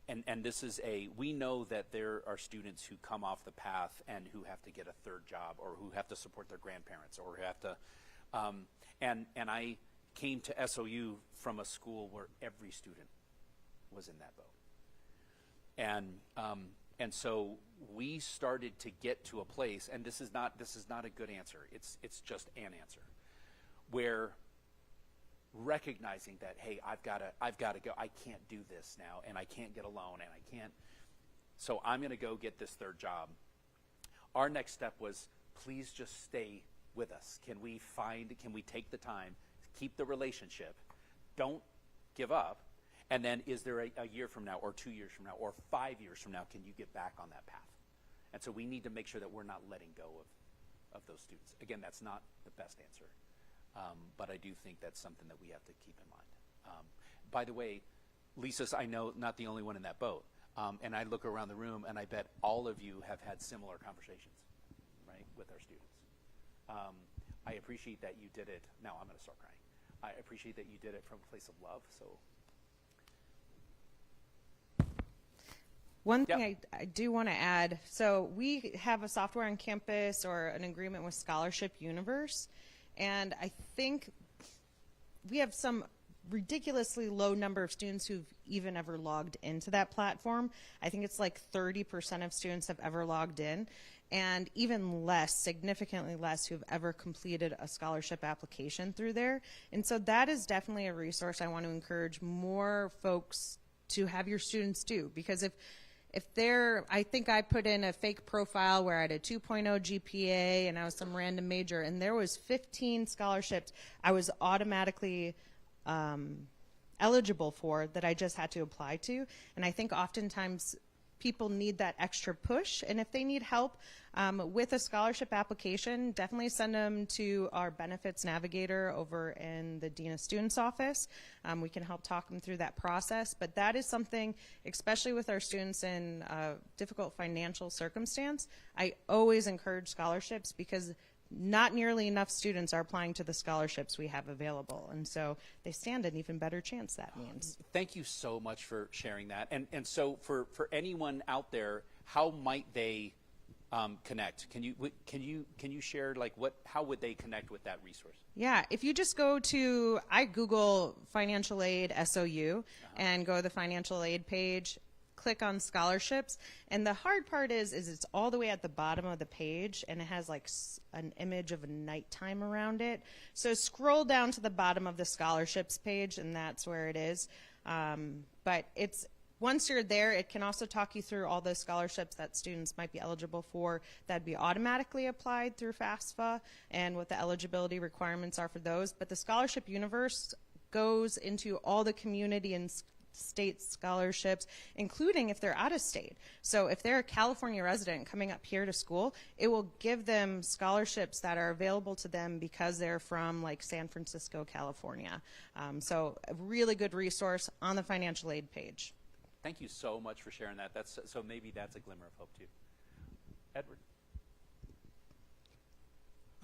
and this is we know that there are students who come off the path and who have to get a third job, or who have to support their grandparents, or who have to, and I came to SOU from a school where every student was in that boat. And so we started to get to a place, and this is not a good answer. It's just an answer, where recognizing that, hey, I've got to go. I can't do this now, and I can't get a loan, and I can't. So I'm going to go get this third job. Our next step was, please just stay with us. Can we take the time, keep the relationship, don't give up, and then is there a year from now, or 2 years from now, or 5 years from now, can you get back on that path? And so we need to make sure that we're not letting go of those students. Again, that's not the best answer. But I do think that's something that we have to keep in mind. By the way, Lisa's, I know, not the only one in that boat. And I look around the room, and I bet all of you have had similar conversations, right, with our students. I appreciate that you did it. Now I'm going to start crying. I appreciate that you did it from a place of love. So, one thing I do want to add, so we have a software on campus, or an agreement with Scholarship Universe. And I think we have some ridiculously low number of students who've even ever logged into that platform. I think it's like 30% of students have ever logged in, and even less, significantly less, who've ever completed a scholarship application through there. And so that is definitely a resource I want to encourage more folks to have your students do, because if I think I put in a fake profile where I had a 2.0 GPA and I was some random major, and there was 15 scholarships I was automatically eligible for that I just had to apply to. And I think oftentimes people need that extra push. And if they need help with a scholarship application, definitely send them to our benefits navigator over in the Dean of Students office. We can help talk them through that process. But that is something, especially with our students in difficult financial circumstance, I always encourage scholarships because not nearly enough students are applying to the scholarships we have available. And so they stand an even better chance, that means. Thank you so much for sharing that. And so for anyone out there, how might they connect? Can you share like how would they connect with that resource? Yeah, if you just go to, I Google financial aid SOU and go to the financial aid page, click on scholarships, and the hard part is it's all the way at the bottom of the page, and it has like an image of a nighttime around it. So scroll down to the bottom of the scholarships page, and that's where it is. But it's once you're there, it can also talk you through all the scholarships that students might be eligible for that'd be automatically applied through FAFSA and what the eligibility requirements are for those. But the scholarship universe goes into all the community and state scholarships, including if they're out of state. So if they're a California resident coming up here to school, it will give them scholarships that are available to them because they're from like San Francisco, California. So a really good resource on the financial aid page. Thank you so much for sharing that. So maybe that's a glimmer of hope too. Edward.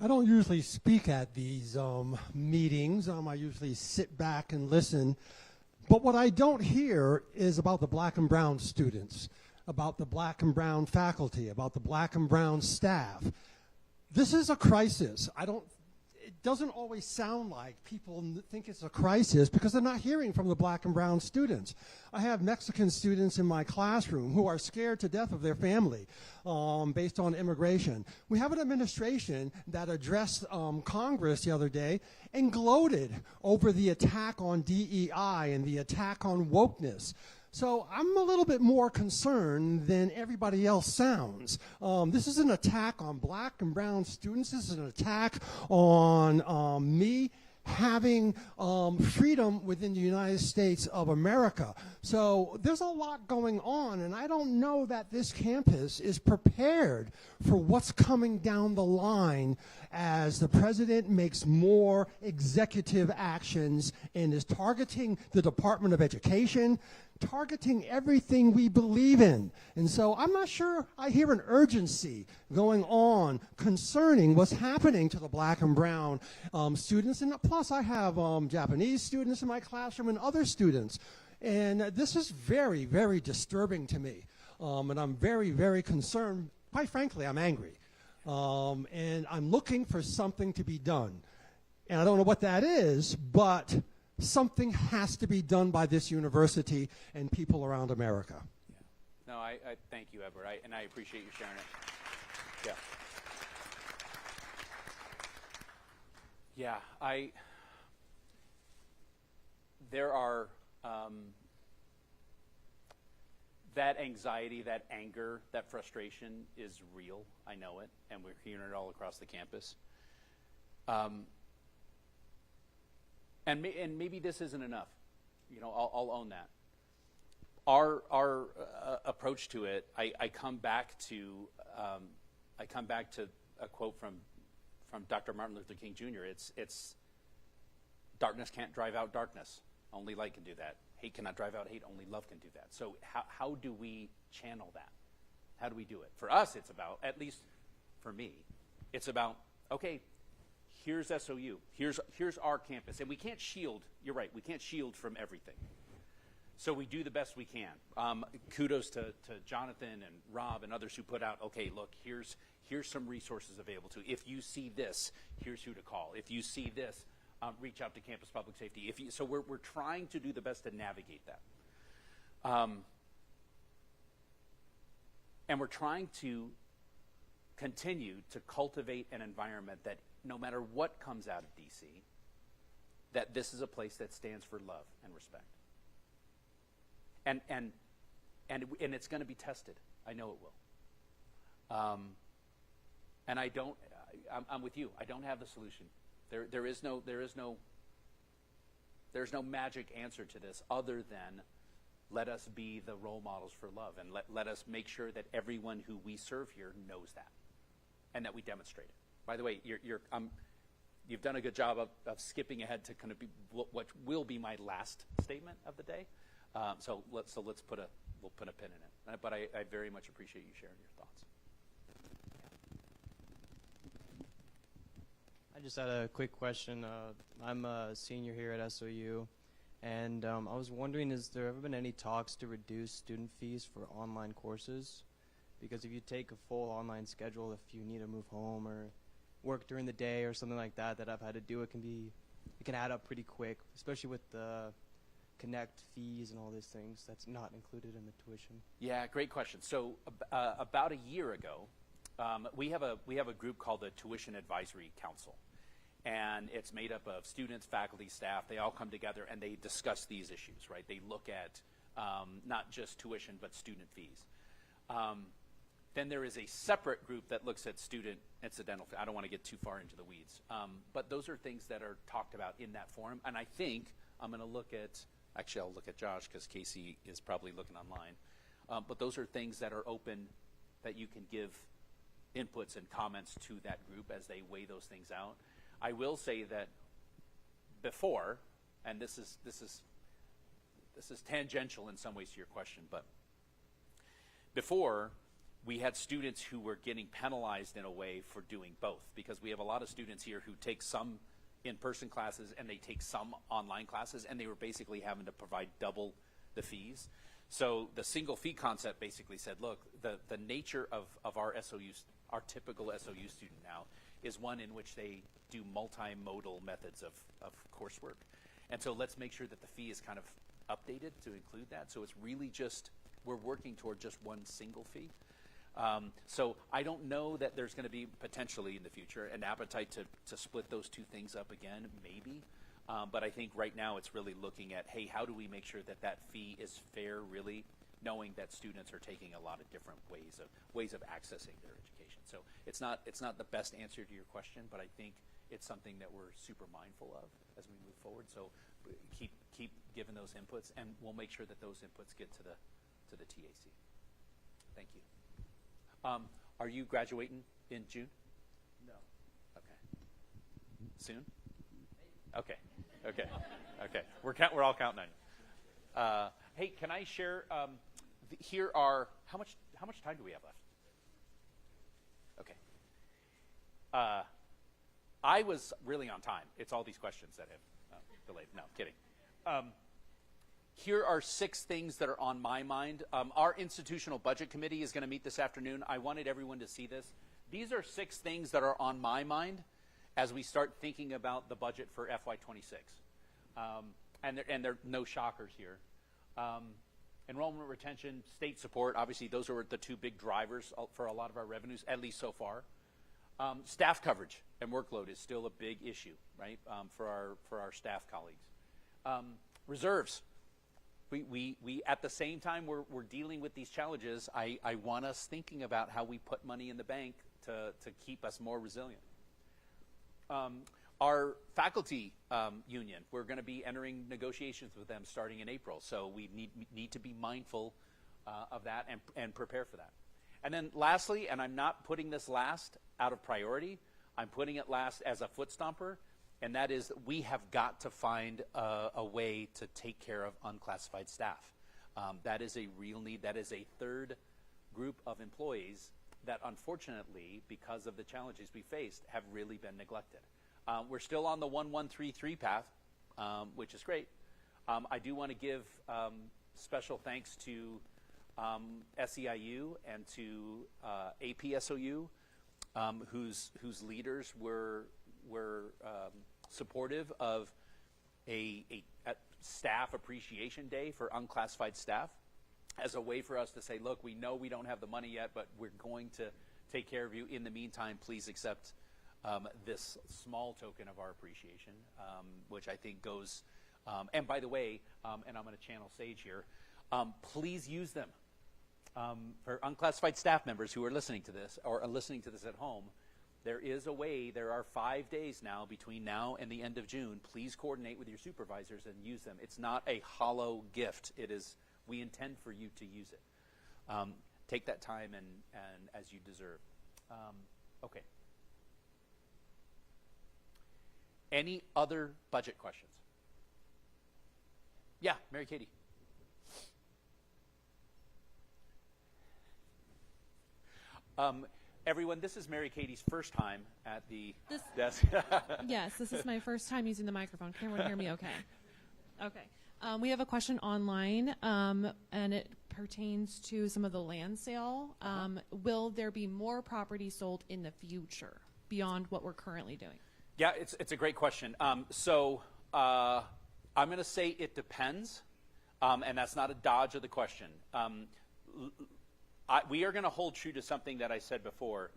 I don't usually speak at these meetings. I usually sit back and listen. But what I don't hear is about the black and brown students, about the black and brown faculty, about the black and brown staff. This is a crisis. It doesn't always sound like people think it's a crisis because they're not hearing from the black and brown students. I have Mexican students in my classroom who are scared to death of their family based on immigration. We have an administration that addressed Congress the other day and gloated over the attack on DEI and the attack on wokeness. So I'm a little bit more concerned than everybody else sounds. This is an attack on black and brown students. This is an attack on me having freedom within the United States of America. So there's a lot going on, and I don't know that this campus is prepared for what's coming down the line as the president makes more executive actions and is targeting the Department of Education, targeting everything we believe in. And so I'm not sure I hear an urgency going on concerning what's happening to the black and brown students. And plus I have Japanese students in my classroom and other students. And this is very, very disturbing to me. And I'm very, very concerned. Quite frankly, I'm angry. And I'm looking for something to be done. And I don't know what that is, but something has to be done by this university and people around America. Yeah. No, I thank you, Edward, and I appreciate you sharing it. Yeah. Yeah, there are, that anxiety, that anger, that frustration is real. I know it, and we're hearing it all across the campus. And maybe this isn't enough. You know, I'll own that. Our approach to it, I come back to a quote from Dr. Martin Luther King Jr. It's darkness can't drive out darkness. Only light can do that. Hate cannot drive out hate. Only love can do that. So how do we channel that? How do we do it? For us, it's about, at least for me, it's about, okay, here's SOU. Here's our campus. And we can't shield, you're right, we can't shield from everything. So we do the best we can. Kudos to Jonathan and Rob and others who put out, okay, look, here's some resources available to you. If you see this, here's who to call. If you see this, reach out to Campus Public Safety. So we're trying to do the best to navigate that. And we're trying to continue to cultivate an environment that no matter what comes out of DC, that this is a place that stands for love and respect. And it's going to be tested. I know it will. And I'm with you. I don't have the solution. There's no magic answer to this other than let us be the role models for love, and let us make sure that everyone who we serve here knows that, and that we demonstrate it. By the way, you've done a good job of skipping ahead to kind of be what will be my last statement of the day. So let's put a pin in it. But I very much appreciate you sharing your thoughts. I just had a quick question. I'm a senior here at SOU, and I was wondering, has there ever been any talks to reduce student fees for online courses? Because if you take a full online schedule, if you need to move home or work during the day or something like that I've had to do, it can add up pretty quick, especially with the Connect fees and all these things. That's not included in the tuition. Yeah, great question. So about a year ago, we have a group called the Tuition Advisory Council, and it's made up of students, faculty, staff. They all come together and they discuss these issues, right? They look at not just tuition but student fees. Then there is a separate group that looks at student incidental fee. I don't want to get too far into the weeds, but those are things that are talked about in that forum. And I think I'm going to look at, actually I'll look at Josh because Casey is probably looking online. But those are things that are open that you can give inputs and comments to that group as they weigh those things out. I will say that before, and this is tangential in some ways to your question, but before, we had students who were getting penalized in a way for doing both, because we have a lot of students here who take some in-person classes and they take some online classes, and they were basically having to provide double the fees. So the single fee concept basically said, look, the nature of our SOUs, our typical SOU student now, is one in which they do multimodal methods of coursework. And so let's make sure that the fee is kind of updated to include that. So it's really just, we're working toward just one single fee. So I don't know that there's going to be potentially in the future an appetite to split those two things up again, maybe. But I think right now it's really looking at, hey, how do we make sure that that fee is fair, really, knowing that students are taking a lot of different ways of accessing their education. So it's not the best answer to your question, but I think it's something that we're super mindful of as we move forward. So keep giving those inputs, and we'll make sure that those inputs get to the TAC. Thank you. Are you graduating in June? No. Okay. Soon? Okay. We're all counting on you. Hey, can I share? Here are how much time do we have left? Okay. I was really on time. It's all these questions that have delayed. No, kidding. Here are 6 things that are on my mind. Our institutional budget committee is going to meet this afternoon. I wanted everyone to see this. These are 6 things that are on my mind as we start thinking about the budget for FY26. And there are no shockers here. Enrollment retention, state support, obviously those are the 2 big drivers for a lot of our revenues, at least so far. Staff coverage and workload is still a big issue, right, for our staff colleagues. Reserves. We at the same time we're dealing with these challenges, I want us thinking about how we put money in the bank to keep us more resilient. Our faculty union, we're going to be entering negotiations with them starting in April, so we need to be mindful of that and prepare for that. And then lastly, and I'm not putting this last out of priority, I'm putting it last as a foot stomper, and that is we have got to find a way to take care of unclassified staff. That is a real need. That is a third group of employees that unfortunately, because of the challenges we faced, have really been neglected. We're still on the 1133 path, which is great. I do want to give special thanks to SEIU and to APSOU, whose leaders were supportive of a staff appreciation day for unclassified staff as a way for us to say, look, we know we don't have the money yet, but we're going to take care of you. In the meantime, please accept this small token of our appreciation, which I think goes, and by the way, and I'm going to channel Sage here, please use them. For unclassified staff members who are listening to this or are listening to this at home, there is a way. There are 5 days now between now and the end of June. Please coordinate with your supervisors and use them. It's not a hollow gift. It is We intend for you to use it. Take that time and as you deserve. Okay. Any other budget questions? Yeah, Mary Katie. Everyone, this is Mary Katie's first time at the desk. Yes, this is my first time using the microphone. Can everyone hear me okay? Okay. We have a question online, and it pertains to some of the land sale. Will there be more property sold in the future beyond what we're currently doing? Yeah, it's a great question. I'm going to say it depends, and that's not a dodge of the question. We are going to hold true to something that I said before.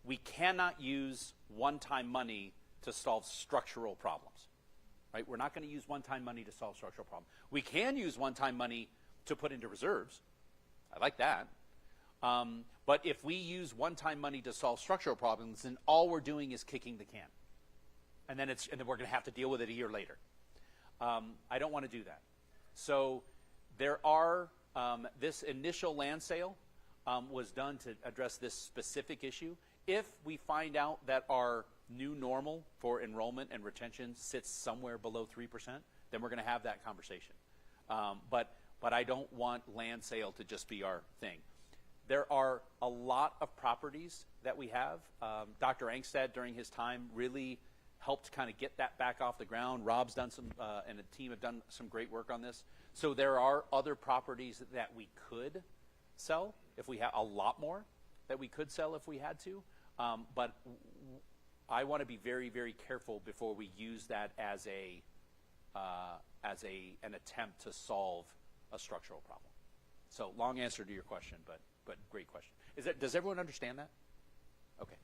We cannot use one-time money to solve structural problems. Right? We're not going to use one-time money to solve structural problems. We can use one-time money to put into reserves. I like that. But if we use one-time money to solve structural problems, then all we're doing is kicking the can. And then we're going to have to deal with it a year later. I don't want to do that. So there are, this initial land sale was done to address this specific issue. If we find out that our new normal for enrollment and retention sits somewhere below 3%, then we're going to have that conversation. But I don't want land sale to just be our thing. There are a lot of properties that we have. Dr. Angstad, during his time, really helped kind of get that back off the ground. Rob's done some, and the team have done some great work on this. So there are other properties that we could sell if we have a lot more that we could sell if we had to. But I want to be very, very careful before we use that as an attempt to solve a structural problem. So long answer to your question, but great question. Does everyone understand that? Okay.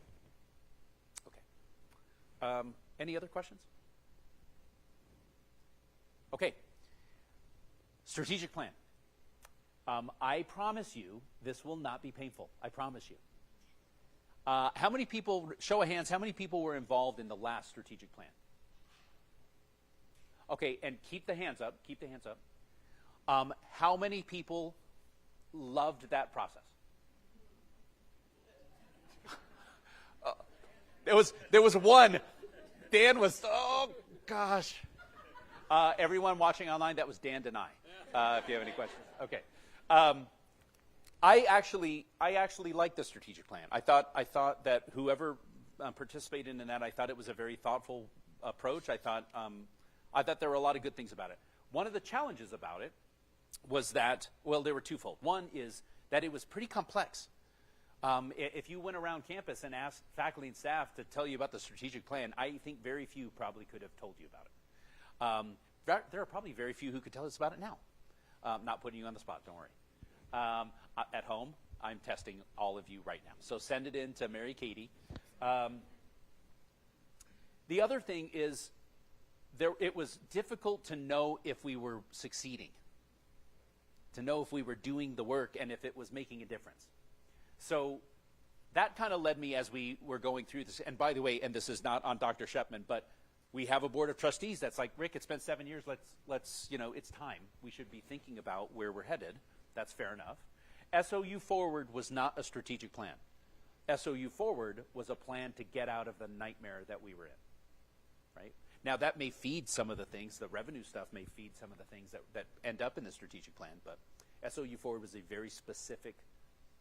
Okay. Any other questions? Okay. Strategic plan. I promise you this will not be painful. I promise you. How many people, show of hands, how many people were involved in the last strategic plan? Okay, and keep the hands up. Keep the hands up. How many people loved that process? There was one. Dan was, oh gosh. Everyone watching online, that was Dan Denai. If you have any questions. Okay. I actually liked the strategic plan. I thought that whoever participated in that, I thought it was a very thoughtful approach. I thought there were a lot of good things about it. One of the challenges about it was that, well, they were twofold. One is that it was pretty complex. If you went around campus and asked faculty and staff to tell you about the strategic plan, I think very few probably could have told you about it. There are probably very few who could tell us about it now. Not putting you on the spot, don't worry. At home, I'm testing all of you right now. So send it in to Mary Katie. The other thing is, it was difficult to know if we were succeeding, to know if we were doing the work and if it was making a difference. So that kind of led me as we were going through this. And by the way, and this is not on Dr. Shepman, but we have a board of trustees that's like, Rick, it's been 7 years. Let's it's time. We should be thinking about where we're headed. That's fair enough. SOU Forward was not a strategic plan. SOU Forward was a plan to get out of the nightmare that we were in, right? Now, that may feed some of the things. The revenue stuff may feed some of the things that end up in the strategic plan, but SOU Forward was a very specific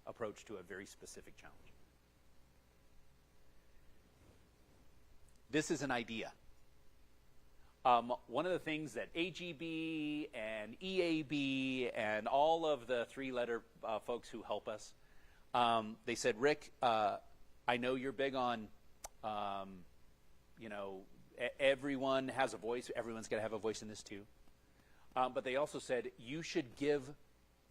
approach to a very specific challenge. This is an idea. One of the things that AGB and EAB and all of the three-letter folks who help us, they said, Rick, I know you're big on, everyone has a voice. Everyone's going to have a voice in this too. But they also said you should give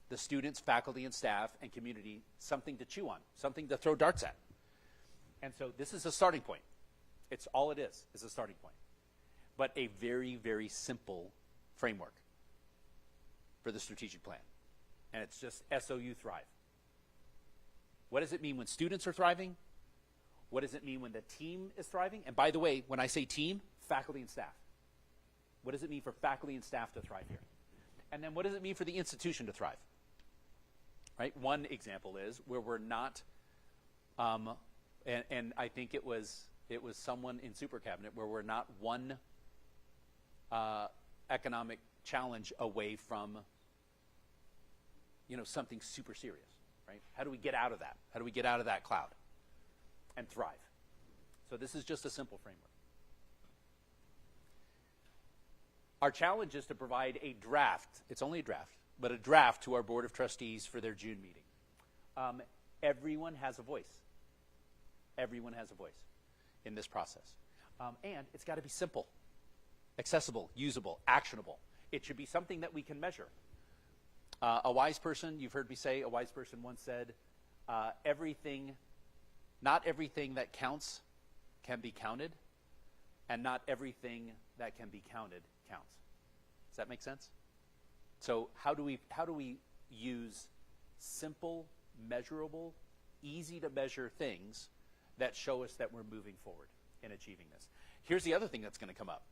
the students, faculty, and staff and community something to chew on, something to throw darts at. And so this is a starting point. It's all it is a starting point. But a very, very simple framework for the strategic plan. And it's just SOU Thrive. What does it mean when students are thriving? What does it mean when the team is thriving? And by the way, when I say team, faculty and staff. What does it mean for faculty and staff to thrive here? And then what does it mean for the institution to thrive? Right? One example is where we're not, and I think it was someone in Super Cabinet, where we're not one economic challenge away from, something super serious, right? How do we get out of that? How do we get out of that cloud and thrive? So this is just a simple framework. Our challenge is to provide a draft. It's only a draft, but a draft to our Board of Trustees for their June meeting. Everyone has a voice. Everyone has a voice in this process. And it's got to be simple, accessible, usable, actionable. It should be something that we can measure. A wise person, you've heard me say, a wise person once said, not everything that counts can be counted, and not everything that can be counted counts. Does that make sense? So how do we use simple, measurable, easy to measure things that show us that we're moving forward in achieving this? Here's the other thing that's going to come up.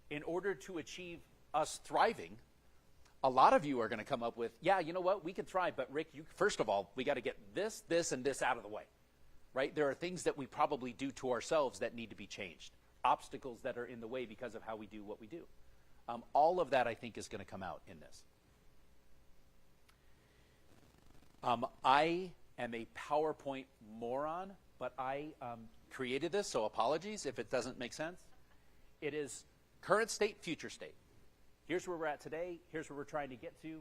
In order to achieve us thriving, a lot of you are going to come up with, yeah, you know what, we can thrive, but Rick, first of all, we got to get this, this, and this out of the way, right? There are things that we probably do to ourselves that need to be changed, obstacles that are in the way because of how we do what we do. All of that, I think, is going to come out in this. I am a PowerPoint moron, but I created this, so apologies if it doesn't make sense. It is current state, future state. Here's where we're at today. Here's where we're trying to get to.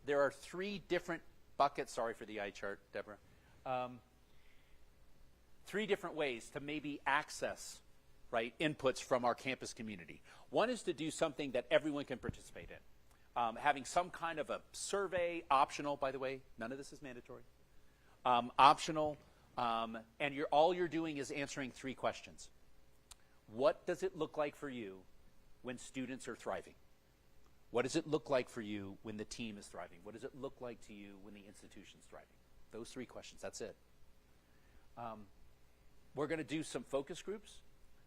There are 3 different buckets. Sorry for the eye chart, Deborah. 3 different ways to maybe access, right, inputs from our campus community. One is to do something that everyone can participate in. Having some kind of a survey, optional, by the way. None of this is mandatory. Optional. And all you're doing is answering 3 questions. What does it look like for you when students are thriving? What does it look like for you when the team is thriving? What does it look like to you when the institution's thriving? Those 3 questions, that's it. We're going to do some focus groups.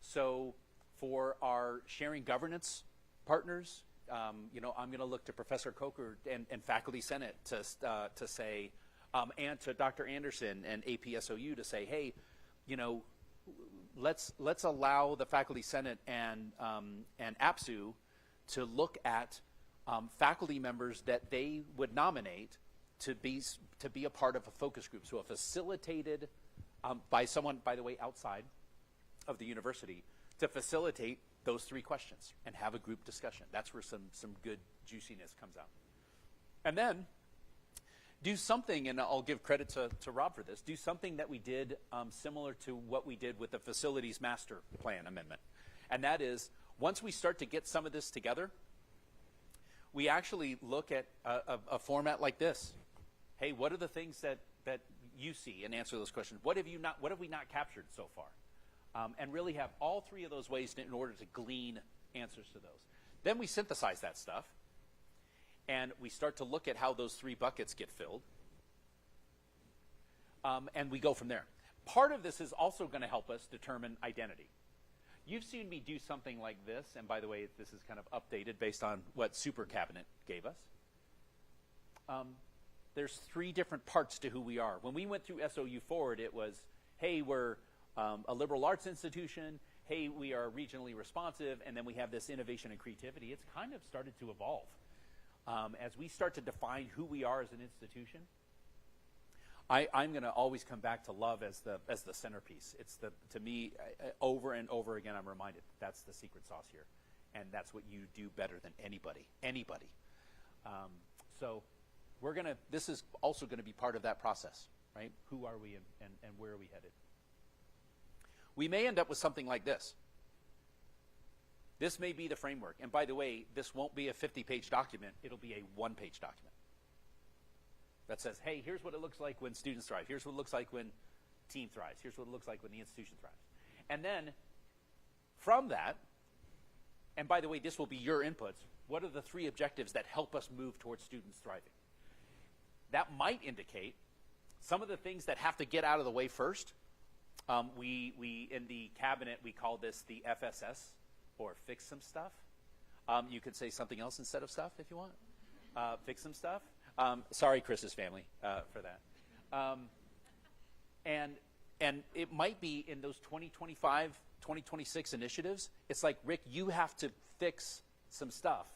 So for our sharing governance partners, I'm going to look to Professor Coker and Faculty Senate to say, and to Dr. Anderson and APSOU to say, hey, let's allow the Faculty Senate and APSU to look at faculty members that they would nominate to be a part of a focus group. So a facilitated by someone, by the way, outside of the university, to facilitate those 3 questions and have a group discussion. That's where some good juiciness comes out. And then do something, and I'll give credit to Rob for this, do something that we did similar to what we did with the Facilities Master Plan Amendment. And that is, once we start to get some of this together, we actually look at a format like this. Hey, what are the things that you see, and answer those questions? What have we not captured so far? And really have all 3 of those ways in order to glean answers to those. Then we synthesize that stuff, and we start to look at how those 3 buckets get filled, and we go from there. Part of this is also going to help us determine identity. You've seen me do something like this, and by the way, this is kind of updated based on what Super Cabinet gave us. There's 3 different parts to who we are. When we went through SOU Forward, it was, hey, we're a liberal arts institution, hey, we are regionally responsive, and then we have this innovation and creativity. It's kind of started to evolve. As we start to define who we are as an institution, I'm going to always come back to love as the centerpiece. It's to me, over and over again, I'm reminded that's the secret sauce here, and that's what you do better than anybody. So this is also going to be part of that process, right? Who are we and where are we headed? We may end up with something like this. This may be the framework. And by the way, this won't be a 50-page document. It'll be a 1-page document that says, hey, here's what it looks like when students thrive. Here's what it looks like when team thrives. Here's what it looks like when the institution thrives. And then from that, and by the way, this will be your inputs, what are the 3 objectives that help us move towards students thriving? That might indicate some of the things that have to get out of the way first. We in the cabinet, we call this the FSS, or fix some stuff. You could say something else instead of stuff if you want. Fix some stuff. Sorry, Chris's family, for that. And it might be in those 2025, 2026 initiatives, it's like, Rick, you have to fix some stuff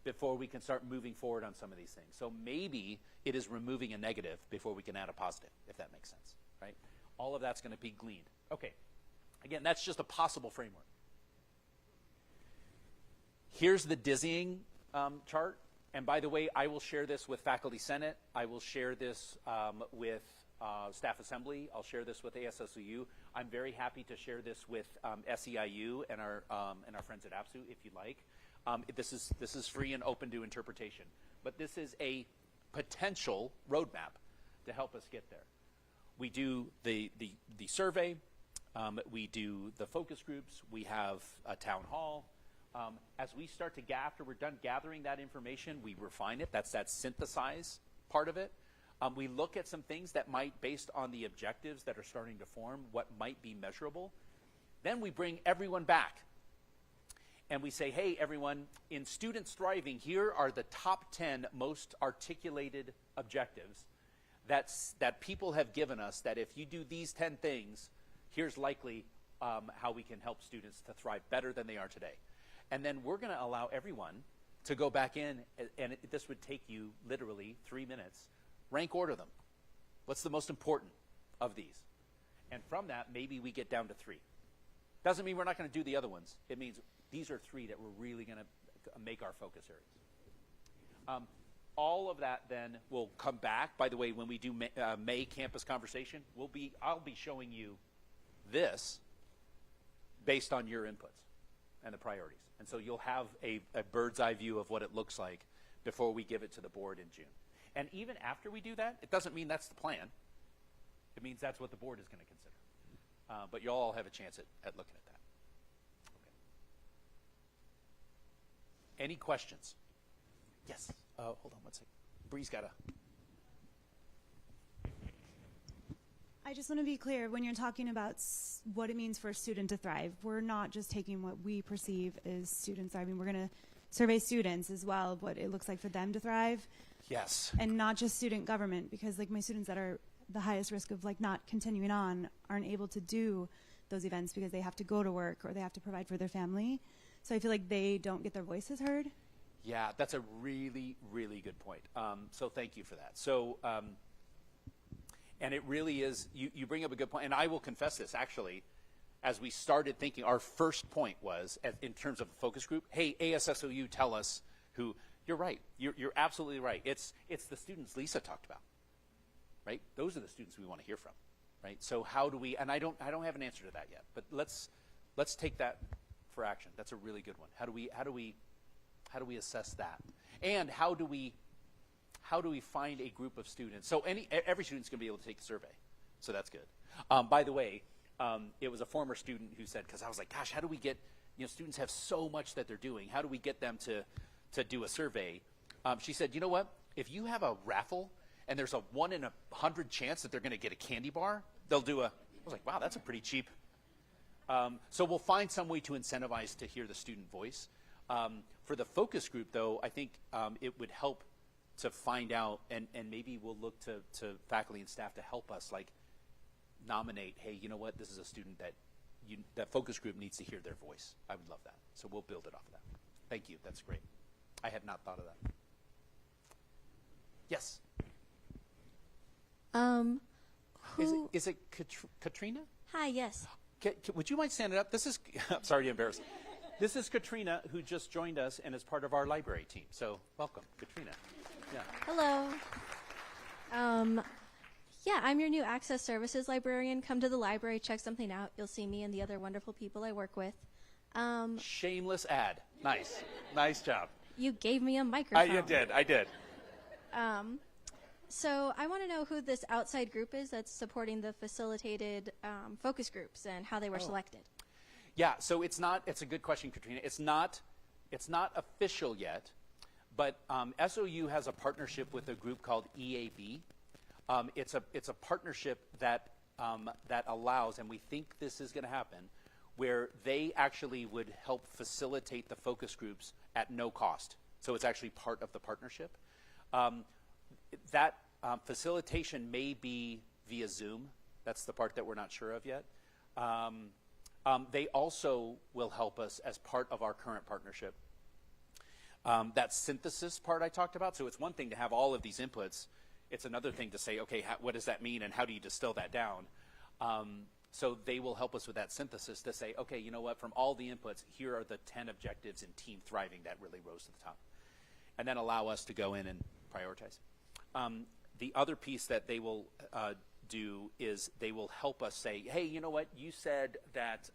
before we can start moving forward on some of these things. So maybe it is removing a negative before we can add a positive, if that makes sense, right? All of that's going to be gleaned. Okay. Again, that's just a possible framework. Here's the dizzying chart. And by the way, I will share this with Faculty Senate. I will share this with Staff Assembly. I'll share this with ASSOU. I'm very happy to share this with SEIU and our friends at APSU, if you'd like. This is free and open to interpretation. But this is a potential roadmap to help us get there. We do the survey. We do the focus groups. We have a town hall. As we start to after we're done gathering that information, we refine it. That's that synthesize part of it. We look at some things that might, based on the objectives that are starting to form, what might be measurable. Then we bring everyone back. And we say, hey, everyone, in Students Thriving, here are the top 10 most articulated objectives that people have given us, that if you do these 10 things, here's likely how we can help students to thrive better than they are today. And then we're going to allow everyone to go back in, and this would take you literally 3 minutes. Rank order them. What's the most important of these? And from that, maybe we get down to 3. Doesn't mean we're not going to do the other ones. It means these are 3 that we're really going to make our focus areas. All of that then will come back. By the way, when we do May campus conversation, I'll be showing you this based on your inputs and the priorities. And so you'll have a bird's eye view of what it looks like before we give it to the board in June. And even after we do that, it doesn't mean that's the plan. It means that's what the board is going to consider. But you'll all have a chance at looking at that. Okay. Any questions? Yes. Hold on one second. Bree's got a... I just want to be clear, when you're talking about what it means for a student to thrive, we're not just taking what we perceive as students thriving. We're going to survey students as well of what it looks like for them to thrive. Yes. And not just student government, because like my students that are the highest risk of like not continuing on aren't able to do those events because they have to go to work or they have to provide for their family. So I feel like they don't get their voices heard. Yeah, that's a really, really good point. So thank you for that. So, and it really is, you bring up a good point, and I will confess this, actually, as we started thinking, our first point was, in terms of a focus group, hey, ASSOU, tell us who, you're right, you're absolutely right. It's the students Lisa talked about, right? Those are the students we want to hear from, right? So how do we, and I don't have an answer to that yet, but let's take that for action. That's a really good one. How do we assess that? And how do we find a group of students? So every student's going to be able to take a survey, so that's good. By the way, it was a former student who said, because I was like, gosh, how do we get, students have so much that they're doing. How do we get them to do a survey? She said, you know what? If you have a raffle and there's a 1 in 100 chance that they're going to get a candy bar, they'll do I was like, wow, that's a pretty cheap. So we'll find some way to incentivize to hear the student voice. For the focus group, though, I think it would help to find out, and maybe we'll look to faculty and staff to help us, like, nominate, hey, you know what, this is a student that focus group needs to hear their voice. I would love that. So we'll build it off of that. Thank you. That's great. I had not thought of that. Yes? Is it Katrina? Hi, yes. Would you mind standing up? This is, I'm sorry to embarrass you. This is Katrina, who just joined us and is part of our library team. So welcome, Katrina. Yeah. Hello. Yeah, I'm your new Access Services librarian. Come to the library, check something out. You'll see me and the other wonderful people I work with. Shameless ad. Nice. Nice job. You gave me a microphone. I did. So I want to know who this outside group is that's supporting the facilitated focus groups and how they were selected. Yeah, so it's a good question, Katrina. It's not official yet, but SOU has a partnership with a group called EAB. It's a partnership that allows, and we think this is going to happen, where they actually would help facilitate the focus groups at no cost. So it's actually part of the partnership. That facilitation may be via Zoom. That's the part that we're not sure of yet. They also will help us as part of our current partnership. That synthesis part I talked about, so it's one thing to have all of these inputs. It's another thing to say, okay, what does that mean and how do you distill that down? So they will help us with that synthesis to say, okay, you know what, from all the inputs, here are the 10 objectives in team thriving that really rose to the top. And then allow us to go in and prioritize. The other piece that they will do is they will help us say, hey, you know what, you said that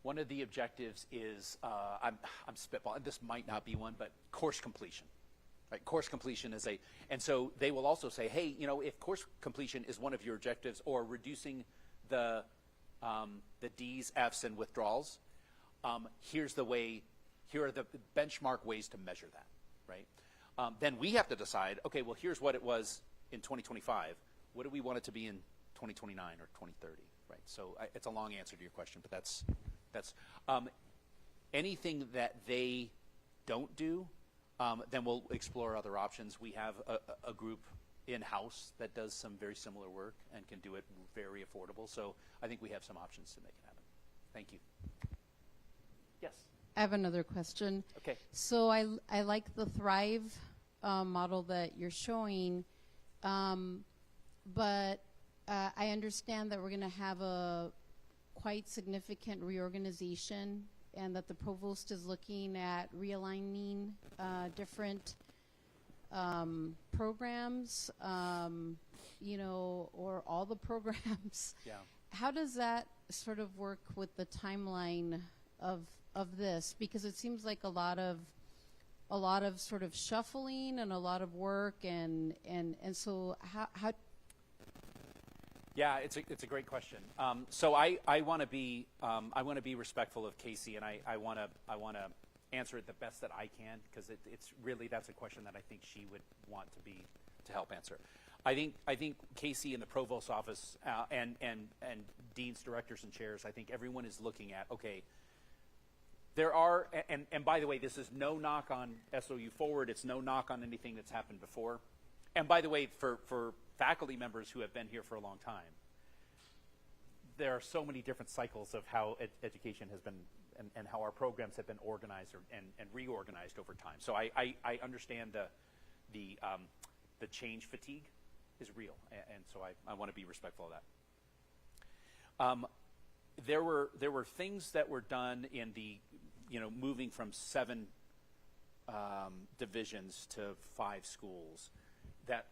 one of the objectives is, I'm spitballing, this might not be one, but course completion. Right? Course completion is and so they will also say, hey, you know, if course completion is one of your objectives or reducing the D's, F's, and withdrawals, here are the benchmark ways to measure that, right? Then we have to decide, okay, well, here's what it was in 2025. What do we want it to be in 2029 or 2030, right? So it's a long answer to your question, but that's anything that they don't do, then we'll explore other options. We have a group in-house that does some very similar work and can do it very affordable. So I think we have some options to make it happen. Thank you. Yes? I have another question. Okay. So I like the Thrive model that you're showing, but I understand that we're going to have a quite significant reorganization and that the provost is looking at realigning different programs, you know, or all the programs. Yeah. How does that sort of work with the timeline of this? Because it seems like a lot of sort of shuffling and a lot of work and so how Yeah, it's a great question. So I want to be respectful of Casey, and I want to answer it the best that I can, because it's really, that's a question that I think she would want to help answer. I think Casey in the provost's office and deans, directors, and chairs, I think everyone is looking at, okay, there are, and by the way, this is no knock on SOU Forward. It's no knock on anything that's happened before. And by the way, for faculty members who have been here for a long time, there are so many different cycles of how education has been and how our programs have been organized and reorganized over time. So I understand the change fatigue is real, and so I want to be respectful of that. There were things that were done in the, moving from 7 divisions to 5 schools that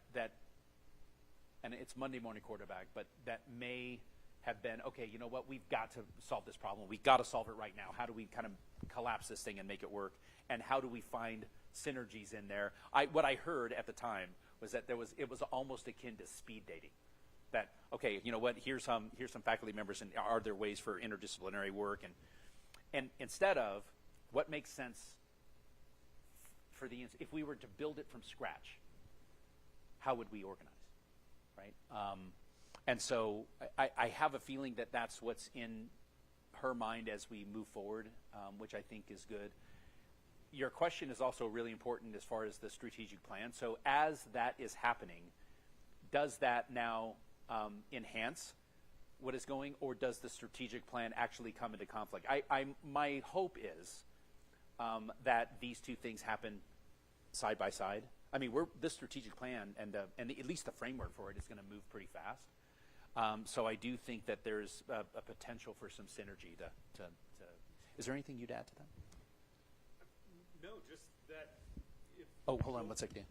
and it's Monday morning quarterback, but that may have been, okay, you know what, we've got to solve this problem. We've got to solve it right now. How do we kind of collapse this thing and make it work? And how do we find synergies in there? What I heard at the time was that it was almost akin to speed dating. That, okay, you know what, here's some faculty members, and are there ways for interdisciplinary work? And instead of what makes sense for if we were to build it from scratch, how would we organize, right? And so I have a feeling that that's what's in her mind as we move forward, which I think is good. Your question is also really important as far as the strategic plan. So as that is happening, does that now enhance what is going, or does the strategic plan actually come into conflict? My hope is that these two things happen side by side. I mean, this strategic plan and at least the framework for it is going to move pretty fast. So I do think that there's a potential for some synergy to. Is there anything you'd add to that? No, just that. Hold on one second, Dan.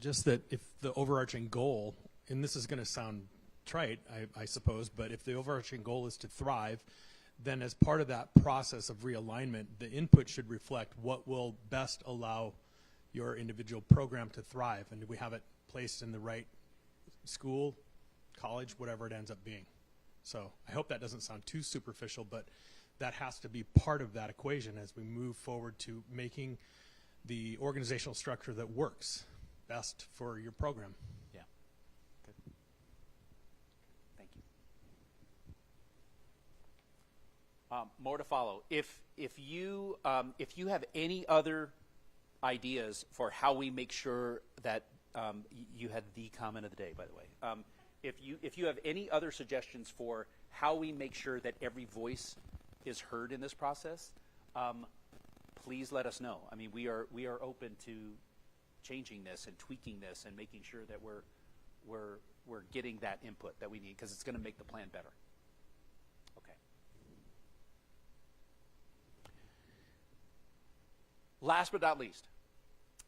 Just that if the overarching goal, and this is going to sound trite, I suppose, but if the overarching goal is to thrive, then as part of that process of realignment, the input should reflect what will best allow your individual program to thrive, and do we have it placed in the right school, college, whatever it ends up being. So I hope that doesn't sound too superficial, but that has to be part of that equation as we move forward to making the organizational structure that works best for your program. Yeah. Good. Thank you. More to follow. If you have any other ideas for how we make sure that you had the comment of the day, by the way. If you have any other suggestions for how we make sure that every voice is heard in this process, please let us know. I mean, we are open to changing this and tweaking this and making sure that we're getting that input that we need, because it's going to make the plan better. Okay. Last but not least,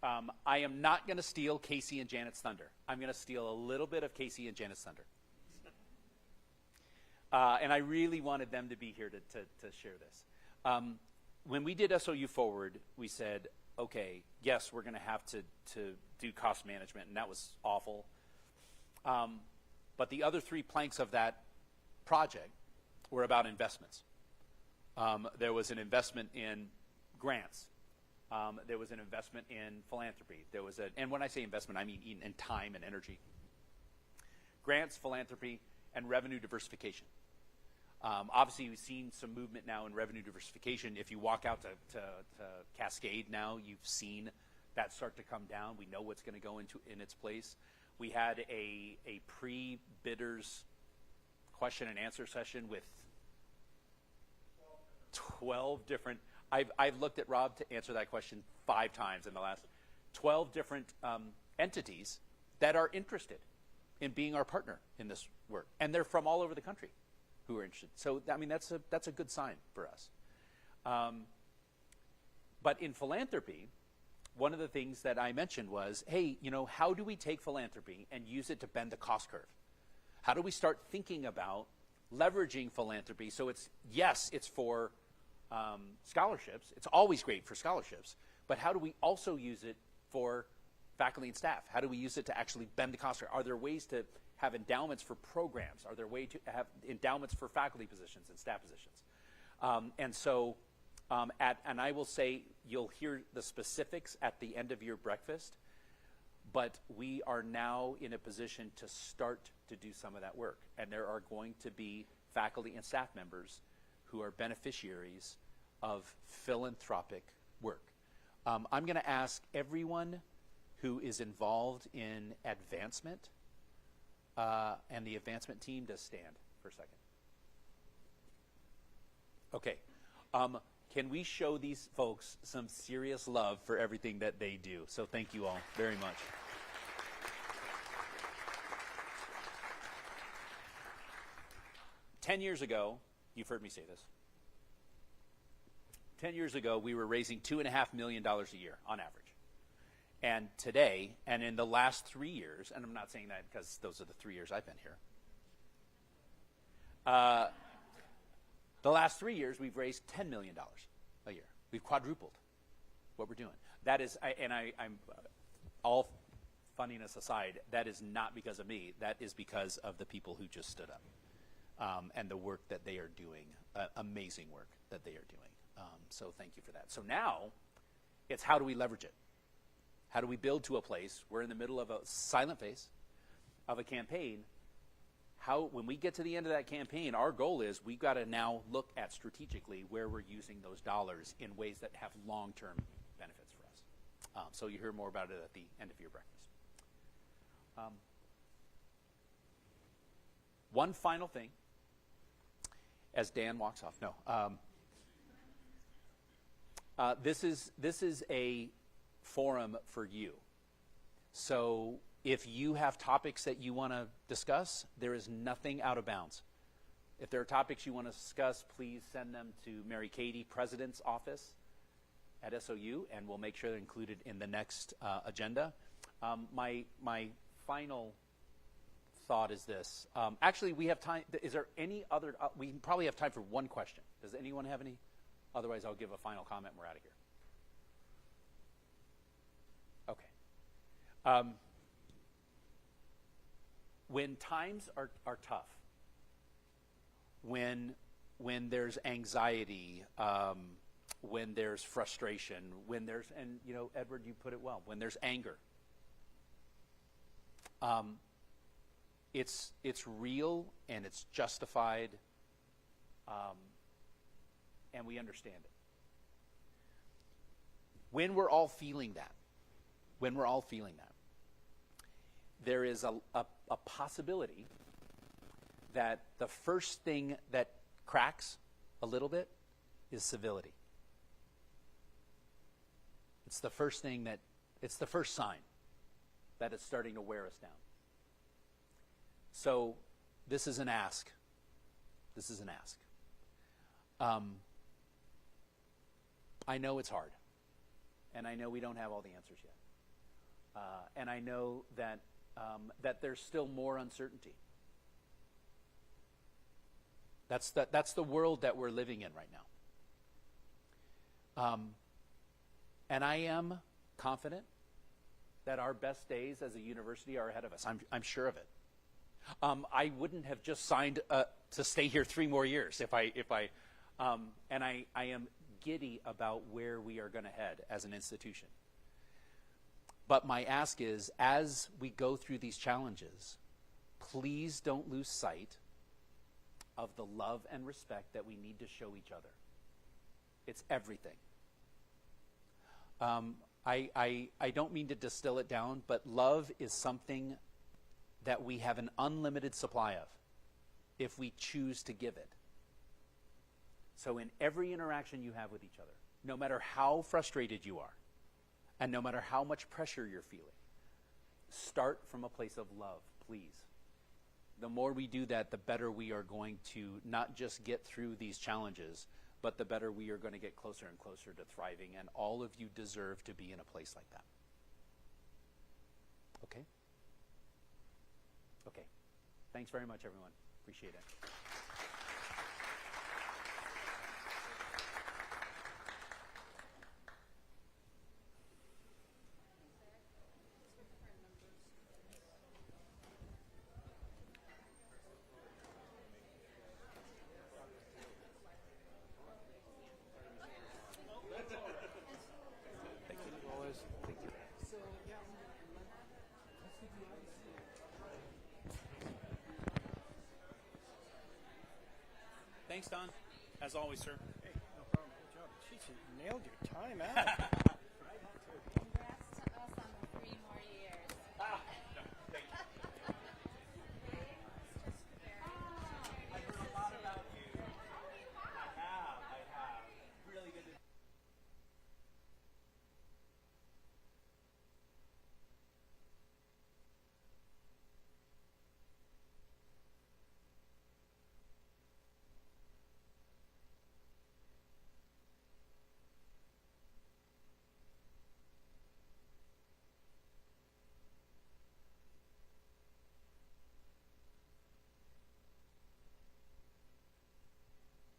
I am not going to steal Casey and Janet's thunder. I'm going to steal a little bit of Casey and Janet's thunder. And I really wanted them to be here to share this. When we did SOU Forward, we said, okay, yes, we're going to have to do cost management, and that was awful. But the other three planks of that project were about investments. There was an investment in grants. There was an investment in philanthropy. And when I say investment, I mean in time and energy. Grants, philanthropy, and revenue diversification. Obviously, we've seen some movement now in revenue diversification. If you walk out to Cascade now, you've seen that start to come down. We know what's going to go in its place. We had a pre-bidders question and answer session with 12 different. I've looked at Rob to answer that question 5 times in the last 12 different entities that are interested in being our partner in this work, and they're from all over the country who are interested. So I mean that's a good sign for us. But in philanthropy, one of the things that I mentioned was, hey, how do we take philanthropy and use it to bend the cost curve? How do we start thinking about leveraging philanthropy? So it's for scholarships. It's always great for scholarships, but how do we also use it for faculty and staff? How do we use it to actually bend the cost curve? Are there ways to have endowments for programs? Are there ways to have endowments for faculty positions and staff positions? And I will say, you'll hear the specifics at the end of your breakfast, but we are now in a position to start to do some of that work. And there are going to be faculty and staff members who are beneficiaries of philanthropic work. I'm going to ask everyone who is involved in advancement and the advancement team to stand for a second. Okay. Can we show these folks some serious love for everything that they do? So thank you all very much. Ten years ago, you've heard me say this. 10 years ago, we were raising $2.5 million a year on average. And today, and in the last 3 years, and I'm not saying that because those are the 3 years I've been here. The last 3 years, we've raised $10 million a year. We've quadrupled what we're doing. That is, I'm all funniness aside, that is not because of me. That is because of the people who just stood up and the work that they are doing, amazing work that they are doing. So thank you for that. So now, it's how do we leverage it? How do we build to a place? We're in the middle of a silent phase of a campaign. When we get to the end of that campaign, our goal is we've got to now look at strategically where we're using those dollars in ways that have long-term benefits for us. So you hear more about it at the end of your breakfast. One final thing, as Dan walks off. No. This is a forum for you. So if you have topics that you want to discuss, there is nothing out of bounds. If there are topics you want to discuss, please send them to Mary Katie, President's office at SOU, and we'll make sure they're included in the next agenda. My final thought is this. Actually, we have time. Is there any other? We probably have time for one question. Does anyone have any? Otherwise, I'll give a final comment and we're out of here. Okay. When times are tough, when there's anxiety, when there's frustration, when there's, and Edward, you put it well, when there's anger, it's real and it's justified. and we understand it. When we're all feeling that, there is a possibility that the first thing that cracks a little bit is civility. It's the first sign that it's starting to wear us down. So this is an ask. I know it's hard, and I know we don't have all the answers yet, and I know that that there's still more uncertainty. That's the world that we're living in right now. And I am confident that our best days as a university are ahead of us. I'm sure of it. I wouldn't have just signed to stay here 3 more years if I am giddy about where we are going to head as an institution. But my ask is, as we go through these challenges, please don't lose sight of the love and respect that we need to show each other. It's everything. I don't mean to distill it down, but love is something that we have an unlimited supply of if we choose to give it. So in every interaction you have with each other, no matter how frustrated you are, and no matter how much pressure you're feeling, start from a place of love, please. The more we do that, the better we are going to not just get through these challenges, but the better we are going to get closer and closer to thriving, and all of you deserve to be in a place like that. Okay? Okay. Thanks very much, everyone. Appreciate it. Thanks, Don. As always, sir. Hey, no problem. Good job. Jeez, you nailed your time out. Congrats to us on the 3 more years.